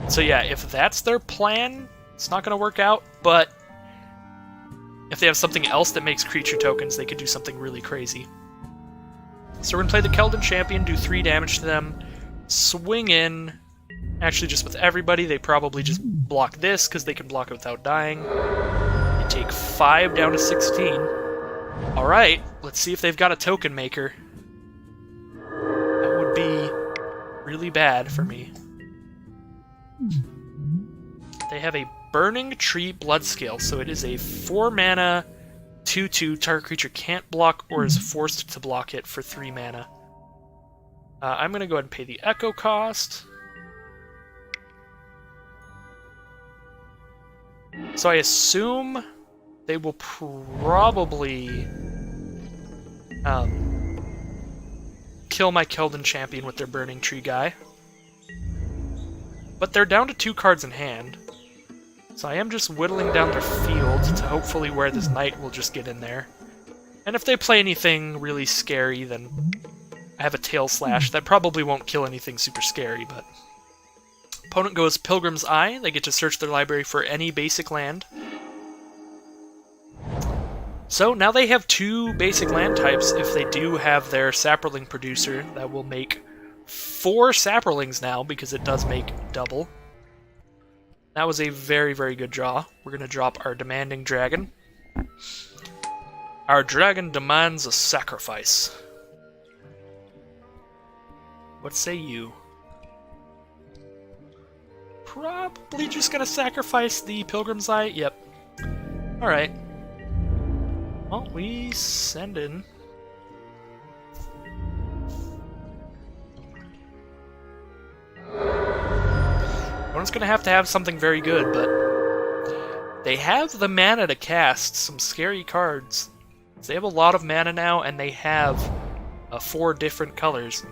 So yeah, if that's their plan, it's not going to work out, but if they have something else that makes creature tokens, they could do something really crazy. So we're going to play the Keldon Champion, do 3 damage to them, swing in. Actually, just with everybody, they probably just block this, because they can block it without dying. And take 5 down to 16. Alright, let's see if they've got a token maker. That would be really bad for me. They have a Burning Tree Bloodscale, so it is a 4-mana 2/2. Target creature can't block or is forced to block it for 3 mana. I'm going to go ahead and pay the Echo cost. So I assume they will probably kill my Keldon Champion with their Burning Tree guy. But they're down to 2 cards in hand. So I am just whittling down their field to hopefully where this Knight will just get in there. And if they play anything really scary, then I have a Tail Slash. That probably won't kill anything super scary, but... Opponent goes Pilgrim's Eye. They get to search their library for any basic land. So now they have 2 basic land types if they do have their Saproling producer. That will make 4 Saprolings now, because it does make double. That was a very, very good draw. We're going to drop our Demanding Dragon. Our dragon demands a sacrifice. What say you? Probably just going to sacrifice the Pilgrim's Eye? Yep. Alright. Well, we send in... Opponent's going to have something very good, but they have the mana to cast some scary cards. They have a lot of mana now, and they have 4 different colors.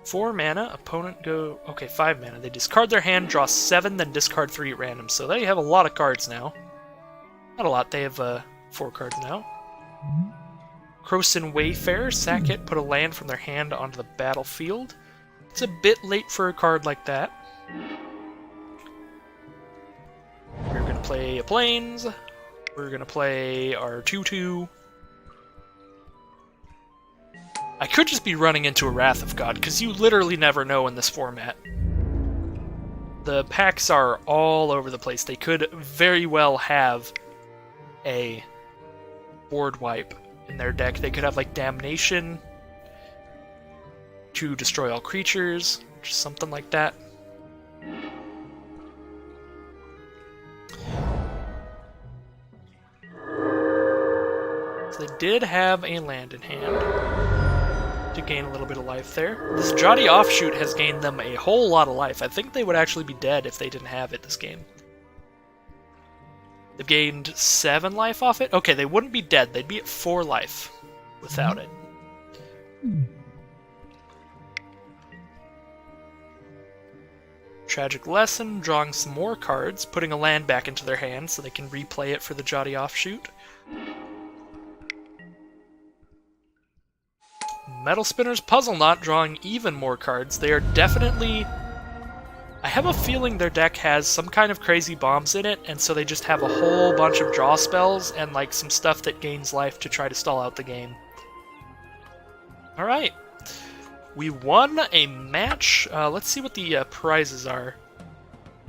Four mana, opponent go... Okay, 5 mana. They discard their hand, draw 7, then discard 3 at random. So they have a lot of cards now. Not a lot, they have 4 cards now. Krosan Wayfarer, sack it, put a land from their hand onto the battlefield. It's a bit late for a card like that. We're going to play a Plains. We're going to play our 2/2. I could just be running into a Wrath of God, because you literally never know in this format. The packs are all over the place. They could very well have a board wipe in their deck. They could have, like, Damnation to destroy all creatures, just something like that. So they did have a land in hand to gain a little bit of life there. This Jotty Offshoot has gained them a whole lot of life. I think they would actually be dead if they didn't have it this game. They've gained 7 life off it? Okay, they wouldn't be dead. They'd be at 4 life without it. Tragic Lesson, drawing some more cards, putting a land back into their hand so they can replay it for the Jotty Offshoot. Metal Spinner's Puzzle Knot, drawing even more cards. They are definitely... I have a feeling their deck has some kind of crazy bombs in it, and so they just have a whole bunch of draw spells and like some stuff that gains life to try to stall out the game. Alright. We won a match. Let's see what the prizes are.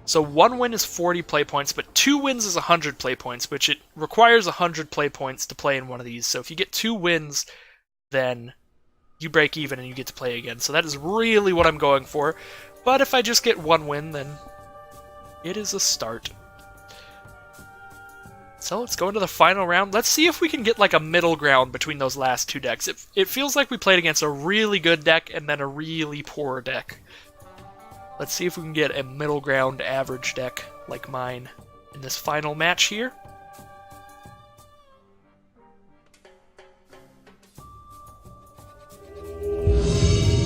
So 1 win is 40 play points, but 2 wins is 100 play points, which it requires 100 play points to play in one of these. So if you get 2 wins, then you break even and you get to play again. So that is really what I'm going for. But if I just get 1 win, then it is a start. So let's go into the final round. Let's see if we can get like a middle ground between those last 2 decks. It feels like we played against a really good deck and then a really poor deck. Let's see if we can get a middle ground average deck like mine in this final match here.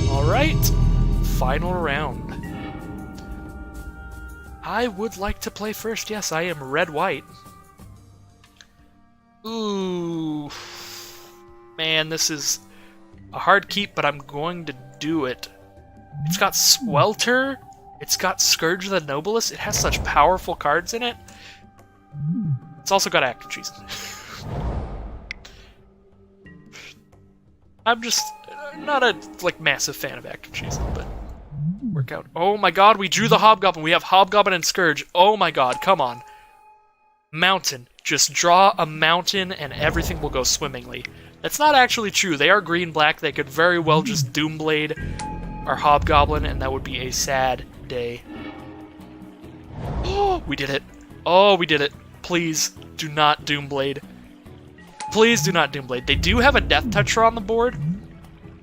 Alright, final round. I would like to play first. Yes, I am red-white. Ooh. Man, this is a hard keep, but I'm going to do it. It's got Swelter. It's got Scourge of the Noblest. It has such powerful cards in it. It's also got Active Treason. I'm just not a massive fan of Active Treason, but work out. Oh my god, we drew the Hobgoblin. We have Hobgoblin and Scourge. Oh my god, come on. Mountain. Just draw a mountain and everything will go swimmingly. That's not actually true. They are green-black. They could very well just Doomblade our Hobgoblin, and that would be a sad day. Oh, we did it. Oh, we did it. Please do not Doomblade. Please do not Doomblade. They do have a Death Toucher on the board,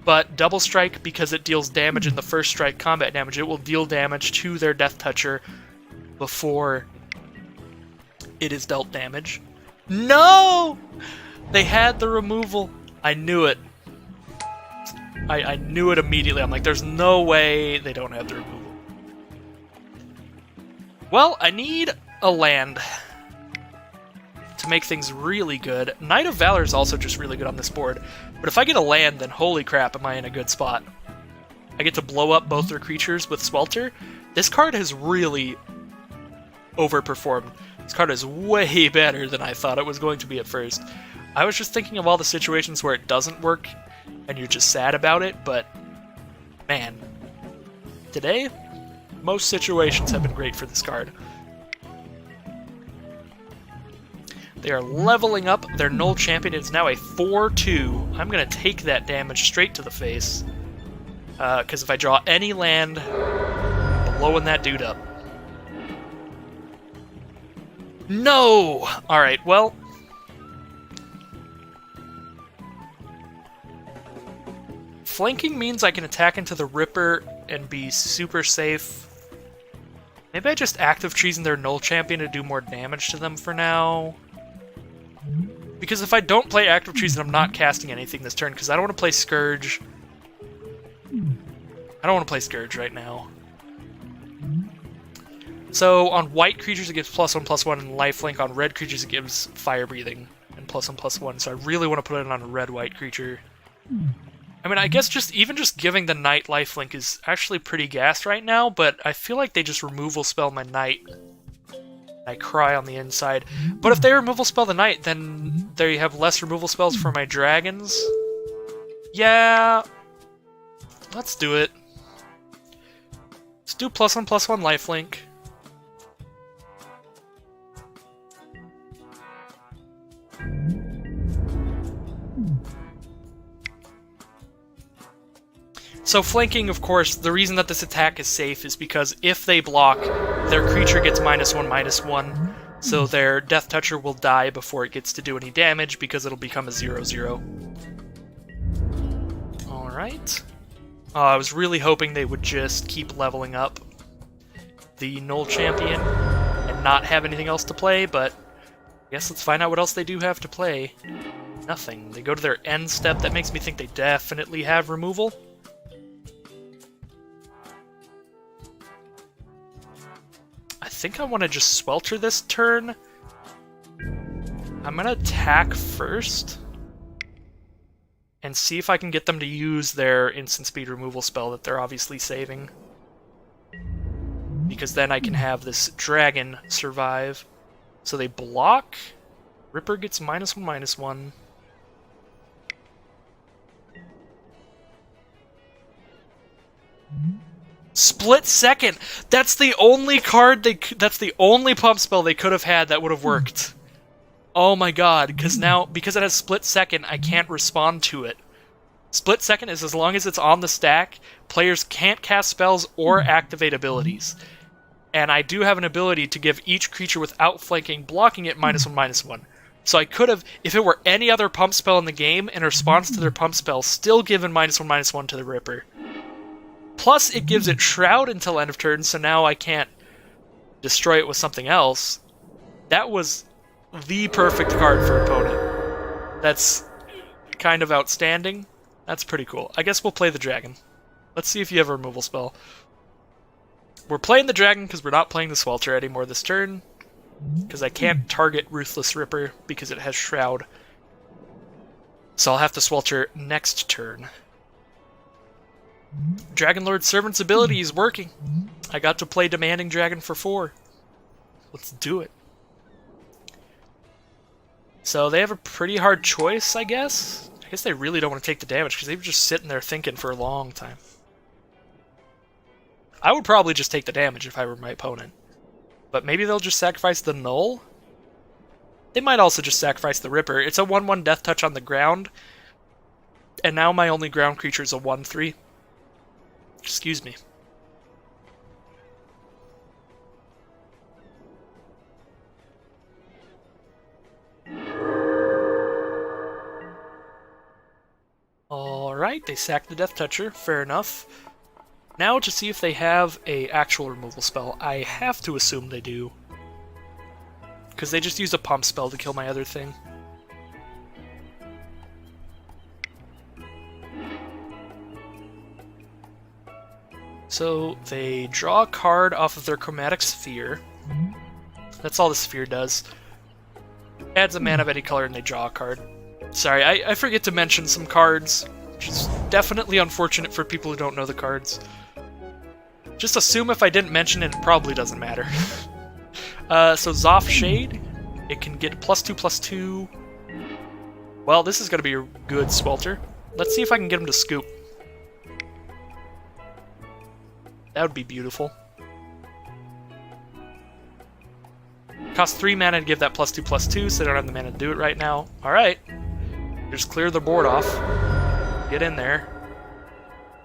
but Double Strike, because it deals damage in the first strike, combat damage, it will deal damage to their Death Toucher before it is dealt damage. No! They had the removal. I knew it. I knew it immediately. I'm like, there's no way they don't have the removal. Well, I need a land to make things really good. Knight of Valor is also just really good on this board. But if I get a land, then holy crap, am I in a good spot. I get to blow up both their creatures with Swelter. This card has really overperformed. This card is way better than I thought it was going to be at first. I was just thinking of all the situations where it doesn't work, and you're just sad about it, but man, today, most situations have been great for this card. They are leveling up. Their Null Champion is now a 4-2. I'm going to take that damage straight to the face, because if I draw any land, I'm blowing that dude up. No! Alright, well, flanking means I can attack into the Ripper and be super safe. Maybe I just Active Treason their Null Champion to do more damage to them for now. Because if I don't play Active Treason, I'm not casting anything this turn, because I don't want to play Scourge. I don't want to play Scourge right now. So on white creatures it gives +1/+1, and lifelink. On red creatures it gives fire breathing and +1/+1. So I really want to put it on a red-white creature. I mean, I guess even just giving the Knight lifelink is actually pretty gassed right now, but I feel like they just removal spell my Knight. I cry on the inside. But if they removal spell the Knight, then there you have less removal spells for my dragons. Yeah, let's do it. Let's do +1/+1 lifelink. So flanking, of course, the reason that this attack is safe is because if they block, their creature gets -1/-1, so their Death Toucher will die before it gets to do any damage because it'll become a 0/0. Alright. I was really hoping they would just keep leveling up the Null Champion and not have anything else to play, but I guess let's find out what else they do have to play. Nothing. They go to their end step. That makes me think they definitely have removal. I think I want to just Swelter this turn. I'm going to attack first and see if I can get them to use their instant speed removal spell that they're obviously saving. Because then I can have this dragon survive. So they block. Ripper gets -1/-1. Split Second! That's the only card that's the only pump spell they could have had that would have worked. Oh my god, because it has Split Second, I can't respond to it. Split Second is as long as it's on the stack, players can't cast spells or activate abilities. And I do have an ability to give each creature without flanking blocking it -1/-1. So I could have, if it were any other pump spell in the game, in response to their pump spell, still given -1/-1 to the Ripper. Plus, it gives it Shroud until end of turn, so now I can't destroy it with something else. That was the perfect card for opponent. That's kind of outstanding. That's pretty cool. I guess we'll play the dragon. Let's see if you have a removal spell. We're playing the dragon because we're not playing the Swelter anymore this turn. Because I can't target Ruthless Ripper because it has Shroud. So I'll have to Swelter next turn. Dragonlord Servant's ability is working. I got to play Demanding Dragon for 4. Let's do it. So they have a pretty hard choice, I guess. I guess they really don't want to take the damage because they were just sitting there thinking for a long time. I would probably just take the damage if I were my opponent. But maybe they'll just sacrifice the Null? They might also just sacrifice the Ripper. It's a 1/1 Death Touch on the ground. And now my only ground creature is a 1/3. Excuse me. Alright, they sacked the Death Toucher. Fair enough. Now to see if they have a actual removal spell. I have to assume they do. Because they just used a pump spell to kill my other thing. So they draw a card off of their Chromatic Sphere. That's all the sphere does. Adds a mana of any color and they draw a card. Sorry, I forget to mention some cards, which is definitely unfortunate for people who don't know the cards. Just assume if I didn't mention it, it probably doesn't matter. So Zoff Shade, it can get +2/+2. Well, this is going to be a good Swelter. Let's see if I can get him to scoop. That would be beautiful. Cost 3 mana to give that +2/+2, so I don't have the mana to do it right now. Alright. Just clear the board off. Get in there.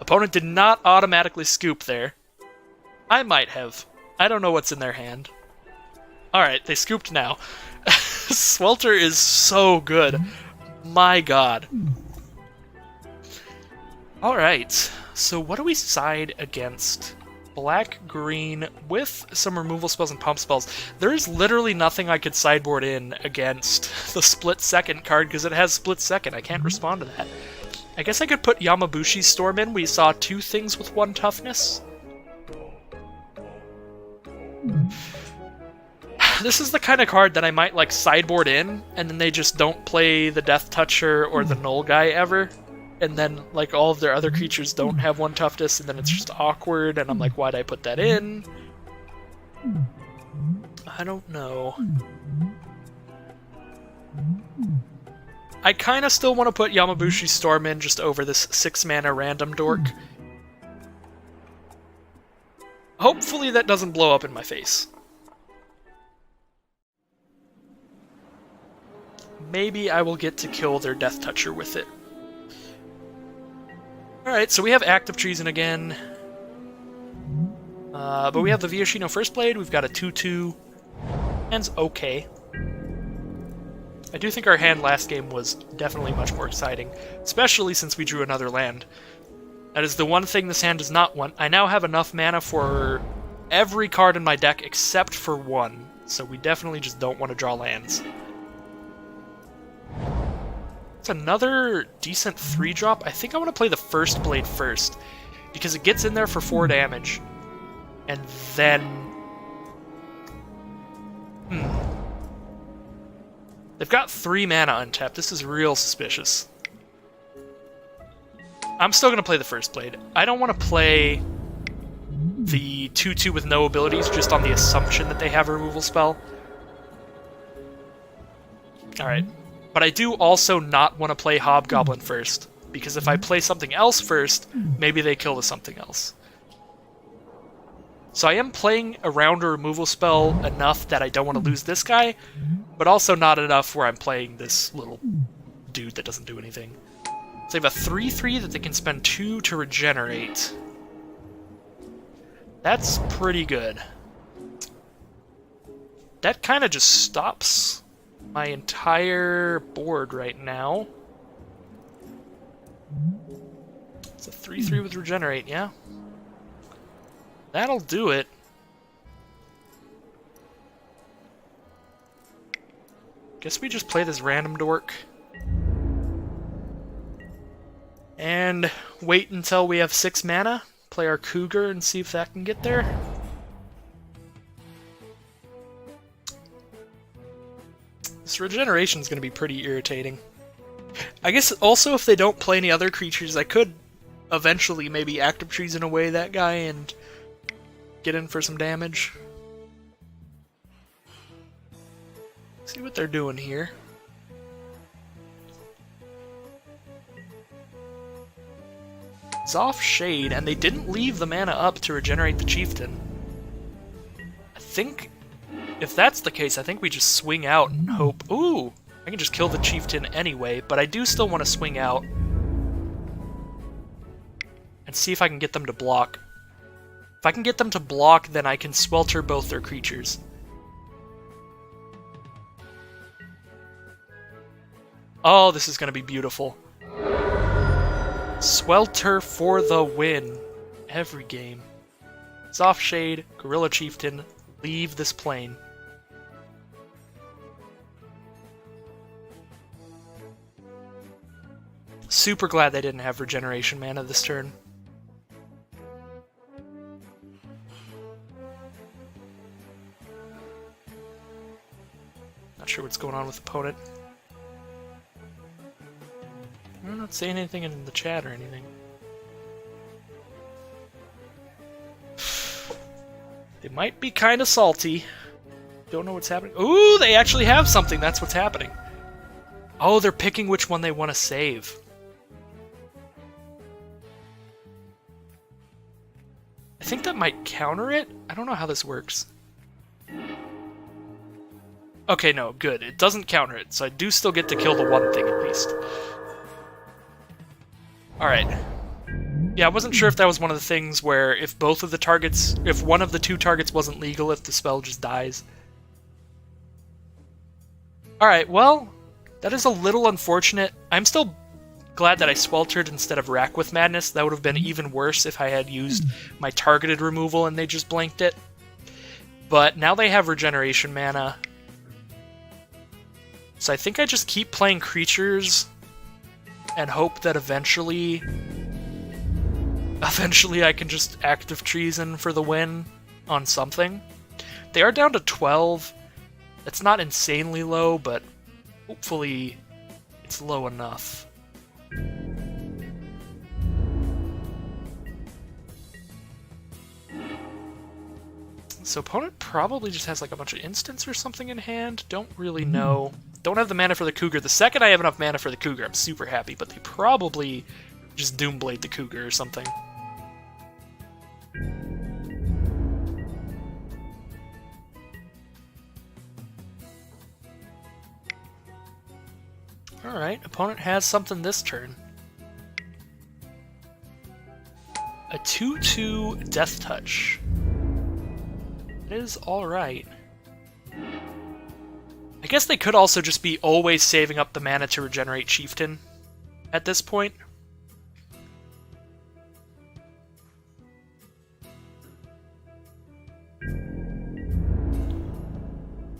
Opponent did not automatically scoop there. I might have. I don't know what's in their hand. Alright, they scooped now. Swelter is so good. My god. Alright, so what do we side against? Black, green, with some removal spells and pump spells. There is literally nothing I could sideboard in against the Split Second card, because it has Split Second. I can't respond to that. I guess I could put Yamabushi's Storm in. We saw 2 things with 1 toughness. This is the kind of card that I might like sideboard in, and then they just don't play the Death Toucher or the Null guy ever. And then, like, all of their other creatures don't have 1 toughness, and then it's just awkward, and I'm like, why'd I put that in? I don't know. I kind of still want to put Yamabushi Storm in just over this 6-mana random dork. Hopefully that doesn't blow up in my face. Maybe I will get to kill their Death Toucher with it. Alright, so we have Active Treason again. But we have the Viyoshino First Blade, we've got a 2-2. Hand's okay. I do think our hand last game was definitely much more exciting, especially since we drew another land. That is the one thing this hand does not want. I now have enough mana for every card in my deck except for one, so we definitely just don't want to draw lands. It's another decent 3-drop. I think I want to play the First Blade first, because it gets in there for 4 damage, and then... They've got 3 mana untapped. This is real suspicious. I'm still going to play the First Blade. I don't want to play the 2-2 with no abilities just on the assumption that they have a removal spell. Alright. But I do also not want to play Hobgoblin first, because if I play something else first, maybe they kill the something else. So I am playing around a removal spell enough that I don't want to lose this guy, but also not enough where I'm playing this little dude that doesn't do anything. So they have a 3-3 that they can spend 2 to regenerate. That's pretty good. That kind of just stops my entire board right now. It's a 3-3 with regenerate, yeah. That'll do it. Guess we just play this random dork. And wait until we have 6 mana. Play our Cougar and see if that can get there. This regeneration is going to be pretty irritating. I guess also if they don't play any other creatures, I could eventually maybe Active Treason away that guy and get in for some damage. See what they're doing here. It's off Shade, and they didn't leave the mana up to regenerate the Chieftain. I think, if that's the case, I think we just swing out and hope... Ooh! I can just kill the Chieftain anyway, but I do still want to swing out and see if I can get them to block. If I can get them to block, then I can Swelter both their creatures. Oh, this is going to be beautiful. Swelter for the win. Every game. Soft Shade, Gorilla Chieftain, leave this plane. Super glad they didn't have regeneration mana this turn. Not sure what's going on with the opponent. I'm not saying anything in the chat or anything. They might be kind of salty. Don't know what's happening. Ooh, they actually have something. That's what's happening. Oh, they're picking which one they want to save. I think that might counter it. I don't know how this works. Okay, no, good. It doesn't counter it, so I do still get to kill the one thing at least. Alright. Yeah, I wasn't sure if that was one of the things where if both of the targets, if one of the 2 targets wasn't legal, if the spell just dies. Alright, well, that is a little unfortunate. I'm still glad that I Sweltered instead of Rack with Madness. That would have been even worse if I had used my targeted removal and they just blanked it. But now they have regeneration mana. So I think I just keep playing creatures and hope that eventually I can just Active Treason for the win on something. They are down to 12. It's not insanely low, but hopefully it's low enough. So opponent probably just has like a bunch of instants or something in hand. Don't really know. don't have the mana for the Cougar. The second I have enough mana for the Cougar, I'm super happy, but they probably just Doomblade the Cougar or something. Alright, opponent has something this turn. A 2/2 Death Touch. It is alright. I guess they could also just be always saving up the mana to regenerate Chieftain at this point.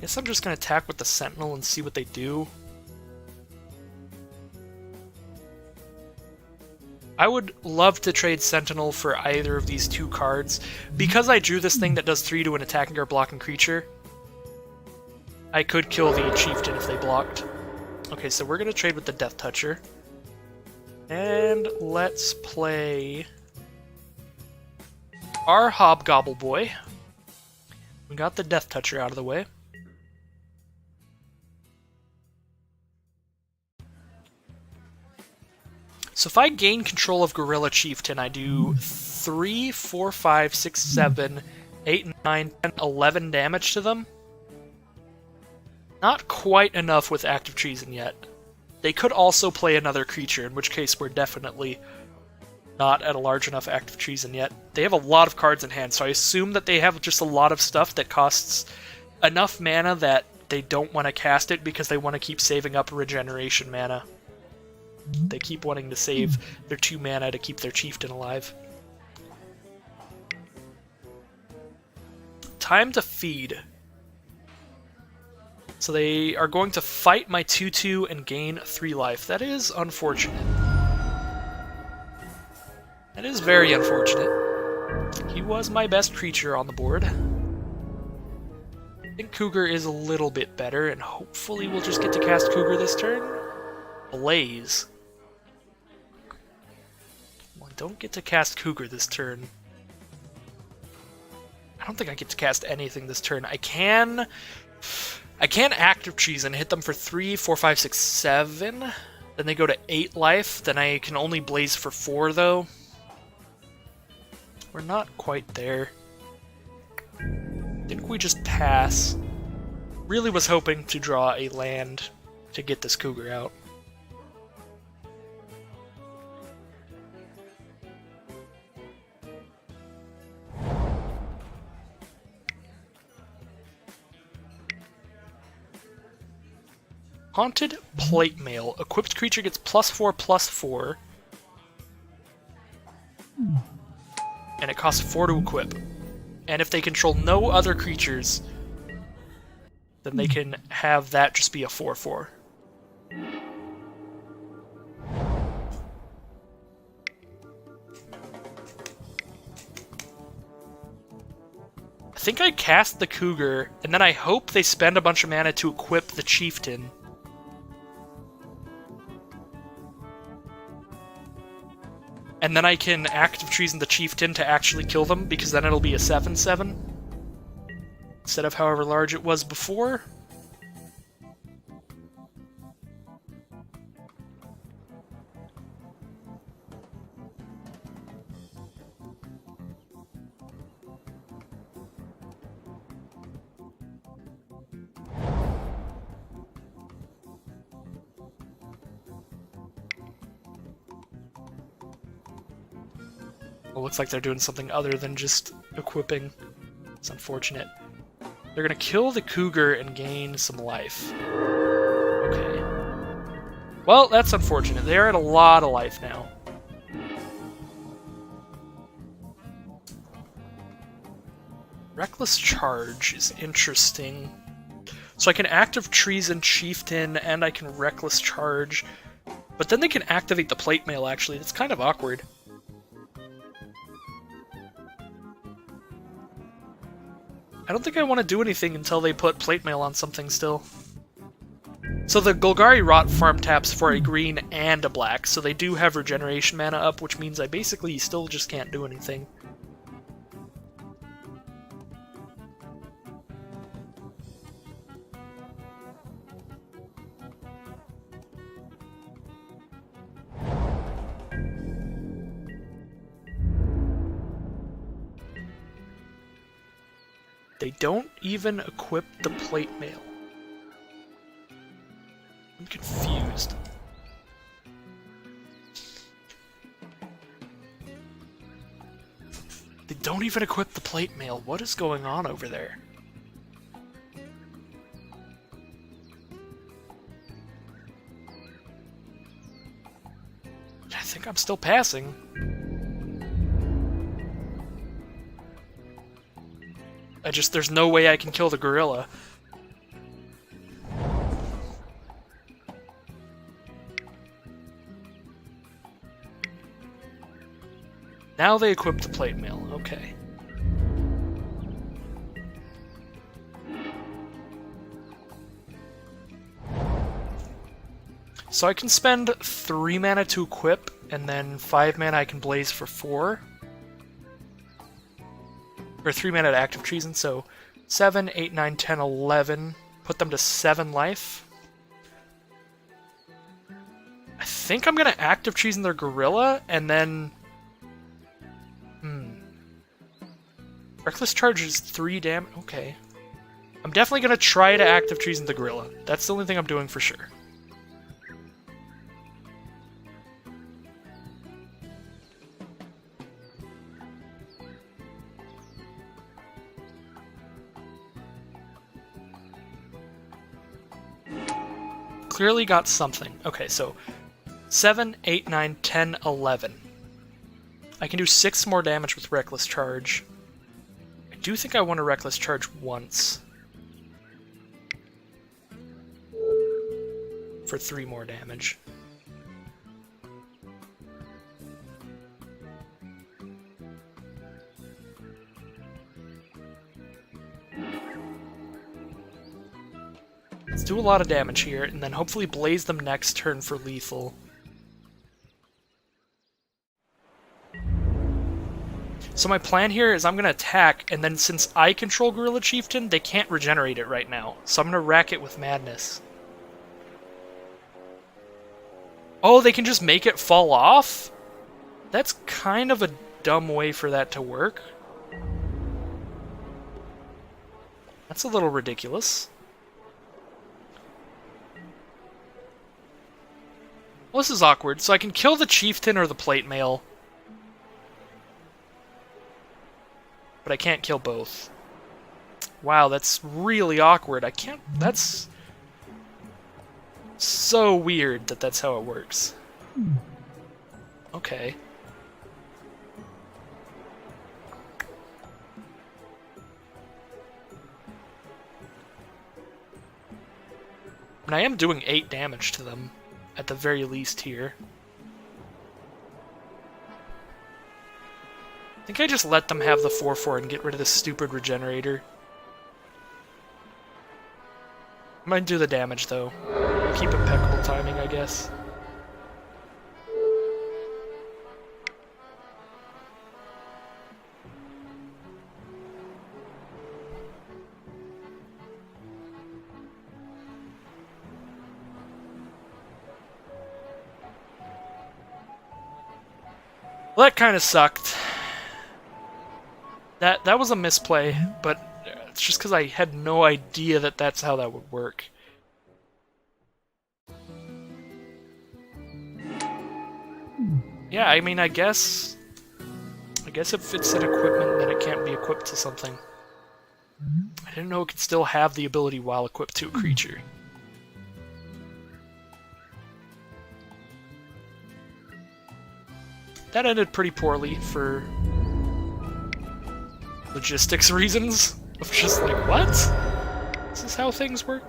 Guess I'm just gonna attack with the Sentinel and see what they do. I would love to trade Sentinel for either of these two cards. Because I drew this thing that does 3 to an attacking or blocking creature, I could kill the Chieftain if they blocked. Okay, so we're going to trade with the Death Toucher. And let's play our Hobgobble Boy. We got the Death Toucher out of the way. So if I gain control of Gorilla Chieftain, I do 3, 4, 5, 6, 7, 8, 9, 10, 11 damage to them. Not quite enough with Active Treason yet. They could also play another creature, in which case we're definitely not at a large enough Active Treason yet. They have a lot of cards in hand, so I assume that they have just a lot of stuff that costs enough mana that they don't want to cast it because they want to keep saving up regeneration mana. They keep wanting to save their 2 mana to keep their Chieftain alive. Time to feed. So they are going to fight my 2/2 and gain 3 life. That is unfortunate. That is very unfortunate. He was my best creature on the board. I think Cougar is a little bit better, and hopefully we'll just get to cast Cougar this turn. Blaze. Well, I don't get to cast Cougar this turn. I don't think I get to cast anything this turn. I can Active Treason, hit them for 3, 4, 5, 6, 7. Then they go to 8 life. Then I can only Blaze for 4, though. We're not quite there. I think we just pass. Really was hoping to draw a land to get this Cougar out. Haunted Plate Mail. Equipped creature gets +4/+4. And it costs 4 to equip. And if they control no other creatures, then they can have that just be a 4/4. I think I cast the Cougar, and then I hope they spend a bunch of mana to equip the Chieftain. And then I can Active Treason the Chieftain to actually kill them, because then it'll be a 7/7. Instead of however large it was before. Well, looks like they're doing something other than just equipping. It's unfortunate. They're gonna kill the Cougar and gain some life. Okay. Well, that's unfortunate. They are at a lot of life now. Reckless Charge is interesting. So I can Active Treason Chieftain, and I can Reckless Charge. But then they can activate the Plate Mail, actually. That's kind of awkward. I don't think I want to do anything until they put Plate Mail on something still. So the Golgari Rot farm taps for a green and a black, so they do have regeneration mana up, which means I basically still just can't do anything. They don't even equip the plate mail. I'm confused. They don't even equip the plate mail. What is going on over there? I think I'm still passing. There's no way I can kill the gorilla. Now they equip the plate mail, okay. So I can spend 3 mana to equip, and then 5 mana I can blaze for 4. Or 3 mana to active treason, so 7, 8, 9, 10, 11. Put them to 7 life. I think I'm gonna active treason their gorilla, and then... Reckless Charge is 3 damage. Okay. I'm definitely gonna try to active treason the gorilla. That's the only thing I'm doing for sure. Clearly got something. Okay, so 7, 8, 9, 10, 11. I can do 6 more damage with Reckless Charge. I do think I want to Reckless Charge once. For 3 more damage. Let's do a lot of damage here, and then hopefully blaze them next turn for lethal. So my plan here is I'm going to attack, and then since I control Gorilla Chieftain, they can't regenerate it right now. So I'm going to rack it with Madness. Oh, they can just make it fall off? That's kind of a dumb way for that to work. That's a little ridiculous. Well, this is awkward. So I can kill the Chieftain or the Plate Mail. But I can't kill both. Wow, that's really awkward. I can't... That's... so weird that that's how it works. Okay. And I am doing 8 damage to them, at the very least here. I think I just let them have the 4/4 and get rid of this stupid regenerator. I might do the damage, though. Keep impeccable timing, I guess. Well, that kind of sucked. That was a misplay, but it's just because I had no idea that that's how that would work. Yeah, I mean, I guess if it's an equipment, then it can't be equipped to something. I didn't know it could still have the ability while equipped to a creature. That ended pretty poorly for logistics reasons. Of just like, what? This is how things work?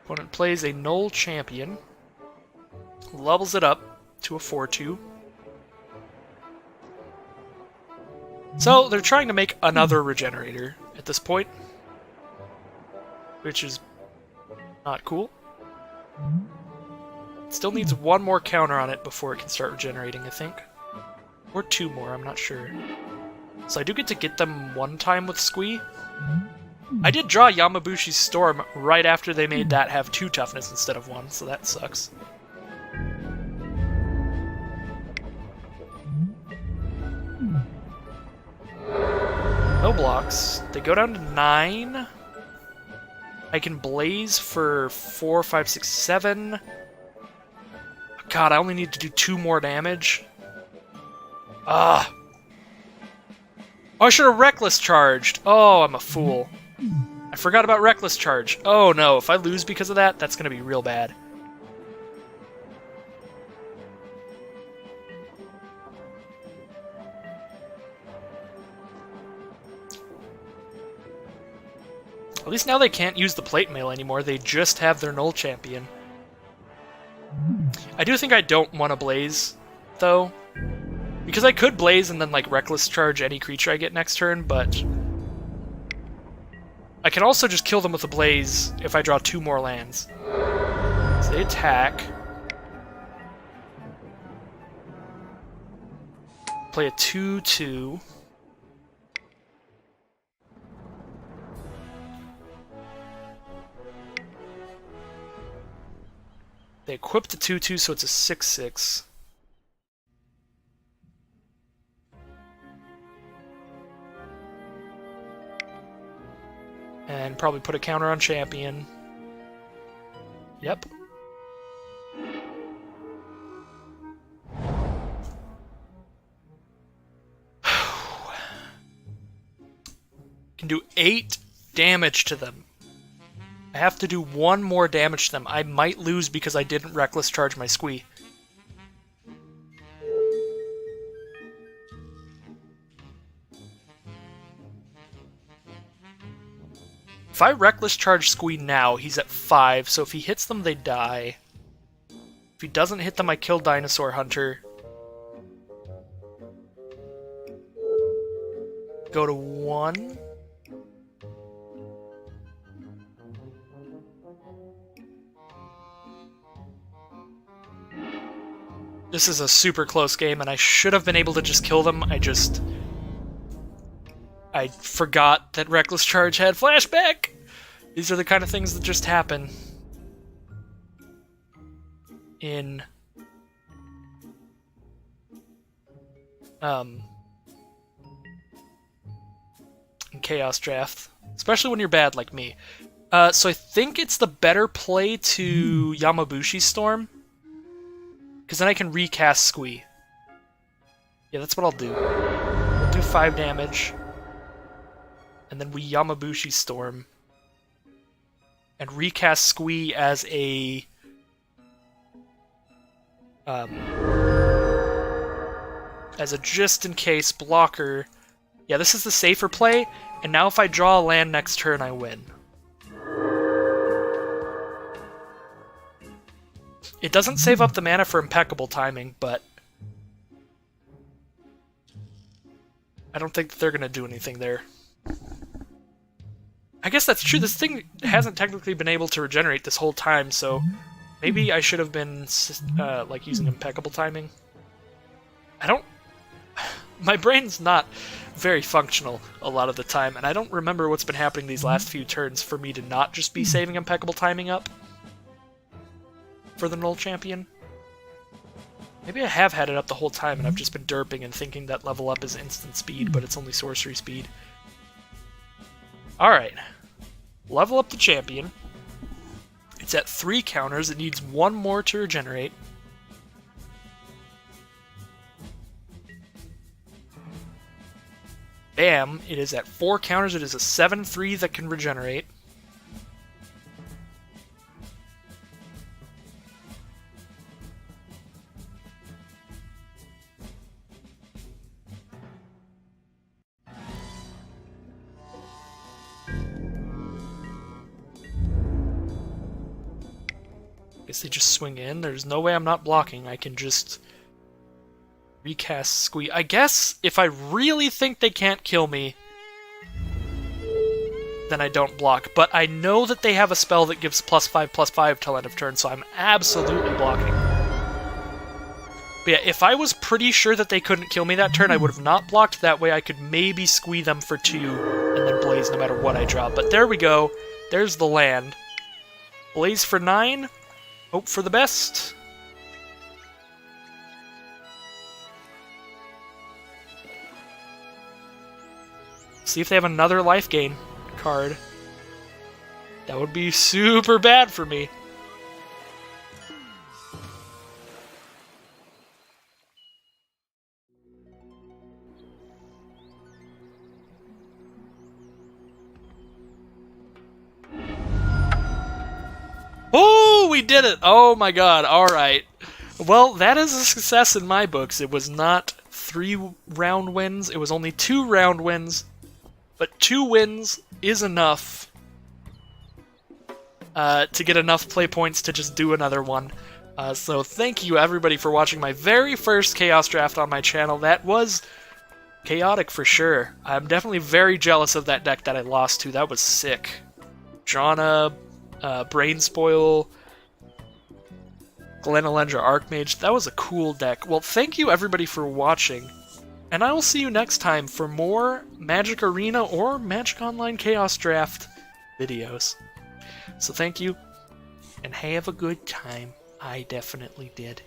Opponent plays a null champion. Levels it up to a 4/2. So they're trying to make another regenerator at this point, which is not cool. It still needs 1 more counter on it before it can start regenerating, I think. Or 2 more, I'm not sure. So I do get them 1 time with Squee. I did draw Yamabushi's Storm right after they made that have 2 toughness instead of 1, so that sucks. No blocks. They go down to 9. I can blaze for 4, 5, 6, 7. God, I only need to do 2 more damage. Ah. Oh, I should have Reckless Charged. Oh, I'm a fool. I forgot about Reckless Charge. Oh no, if I lose because of that, that's going to be real bad. At least now they can't use the plate mail anymore, they just have their Null Champion. I do think I don't want to Blaze, though. Because I could Blaze and then, like, Reckless Charge any creature I get next turn, but... I can also just kill them with a Blaze if I draw 2 more lands. So they attack. Play a 2/2. They equip the 2/2, so it's a 6/6. And probably put a counter on Champion. Yep. Can do 8 damage to them. I have to do 1 more damage to them. I might lose because I didn't Reckless Charge my Squee. If I Reckless Charge Squee now, he's at 5, so if he hits them, they die. If he doesn't hit them, I kill Dinosaur Hunter. Go to 1. This is a super close game, and I should have been able to just kill them. I forgot that Reckless Charge had Flashback! These are the kind of things that just happen in Chaos Draft. Especially when you're bad like me. So I think it's the better play to Yamabushi Storm. Because then I can recast Squee. Yeah, that's what I'll do. We'll do 5 damage. And then we Yamabushi Storm. And recast Squee as a... as a just-in-case blocker. Yeah, this is the safer play. And now if I draw a land next turn, I win. It doesn't save up the mana for Impeccable Timing, but I don't think that they're going to do anything there. I guess that's true. This thing hasn't technically been able to regenerate this whole time, so maybe I should have been like using Impeccable Timing. I don't... My brain's not very functional a lot of the time, and I don't remember what's been happening these last few turns for me to not just be saving Impeccable Timing up for the Null Champion. Maybe I have had it up the whole time and I've just been derping and thinking that level up is instant speed, but it's only sorcery speed. Alright. Level up the champion. It's at 3 counters, it needs 1 more to regenerate. Bam! It is at 4 counters, it is a 7/3 that can regenerate. Guess they just swing in. There's no way I'm not blocking. I can just recast Squee. I guess if I really think they can't kill me, then I don't block. But I know that they have a spell that gives +5/+5 till end of turn, so I'm absolutely blocking. But yeah, if I was pretty sure that they couldn't kill me that turn, I would have not blocked. That way I could maybe Squee them for 2 and then Blaze no matter what I draw. But there we go. There's the land. Blaze for 9. Hope for the best. See if they have another life gain card. That would be super bad for me. Oh, we did it! Oh my god, alright. Well, that is a success in my books. It was not 3 round wins, it was only 2 round wins. But 2 wins is enough to get enough play points to just do another one. So thank you everybody for watching my very first Chaos Draft on my channel. That was chaotic for sure. I'm definitely very jealous of that deck that I lost to. That was sick. Jana, Brain Spoil, Glenalendra Archmage. That was a cool deck. Well, thank you everybody for watching. And I will see you next time for more Magic Arena or Magic Online Chaos Draft videos. So thank you, and have a good time. I definitely did.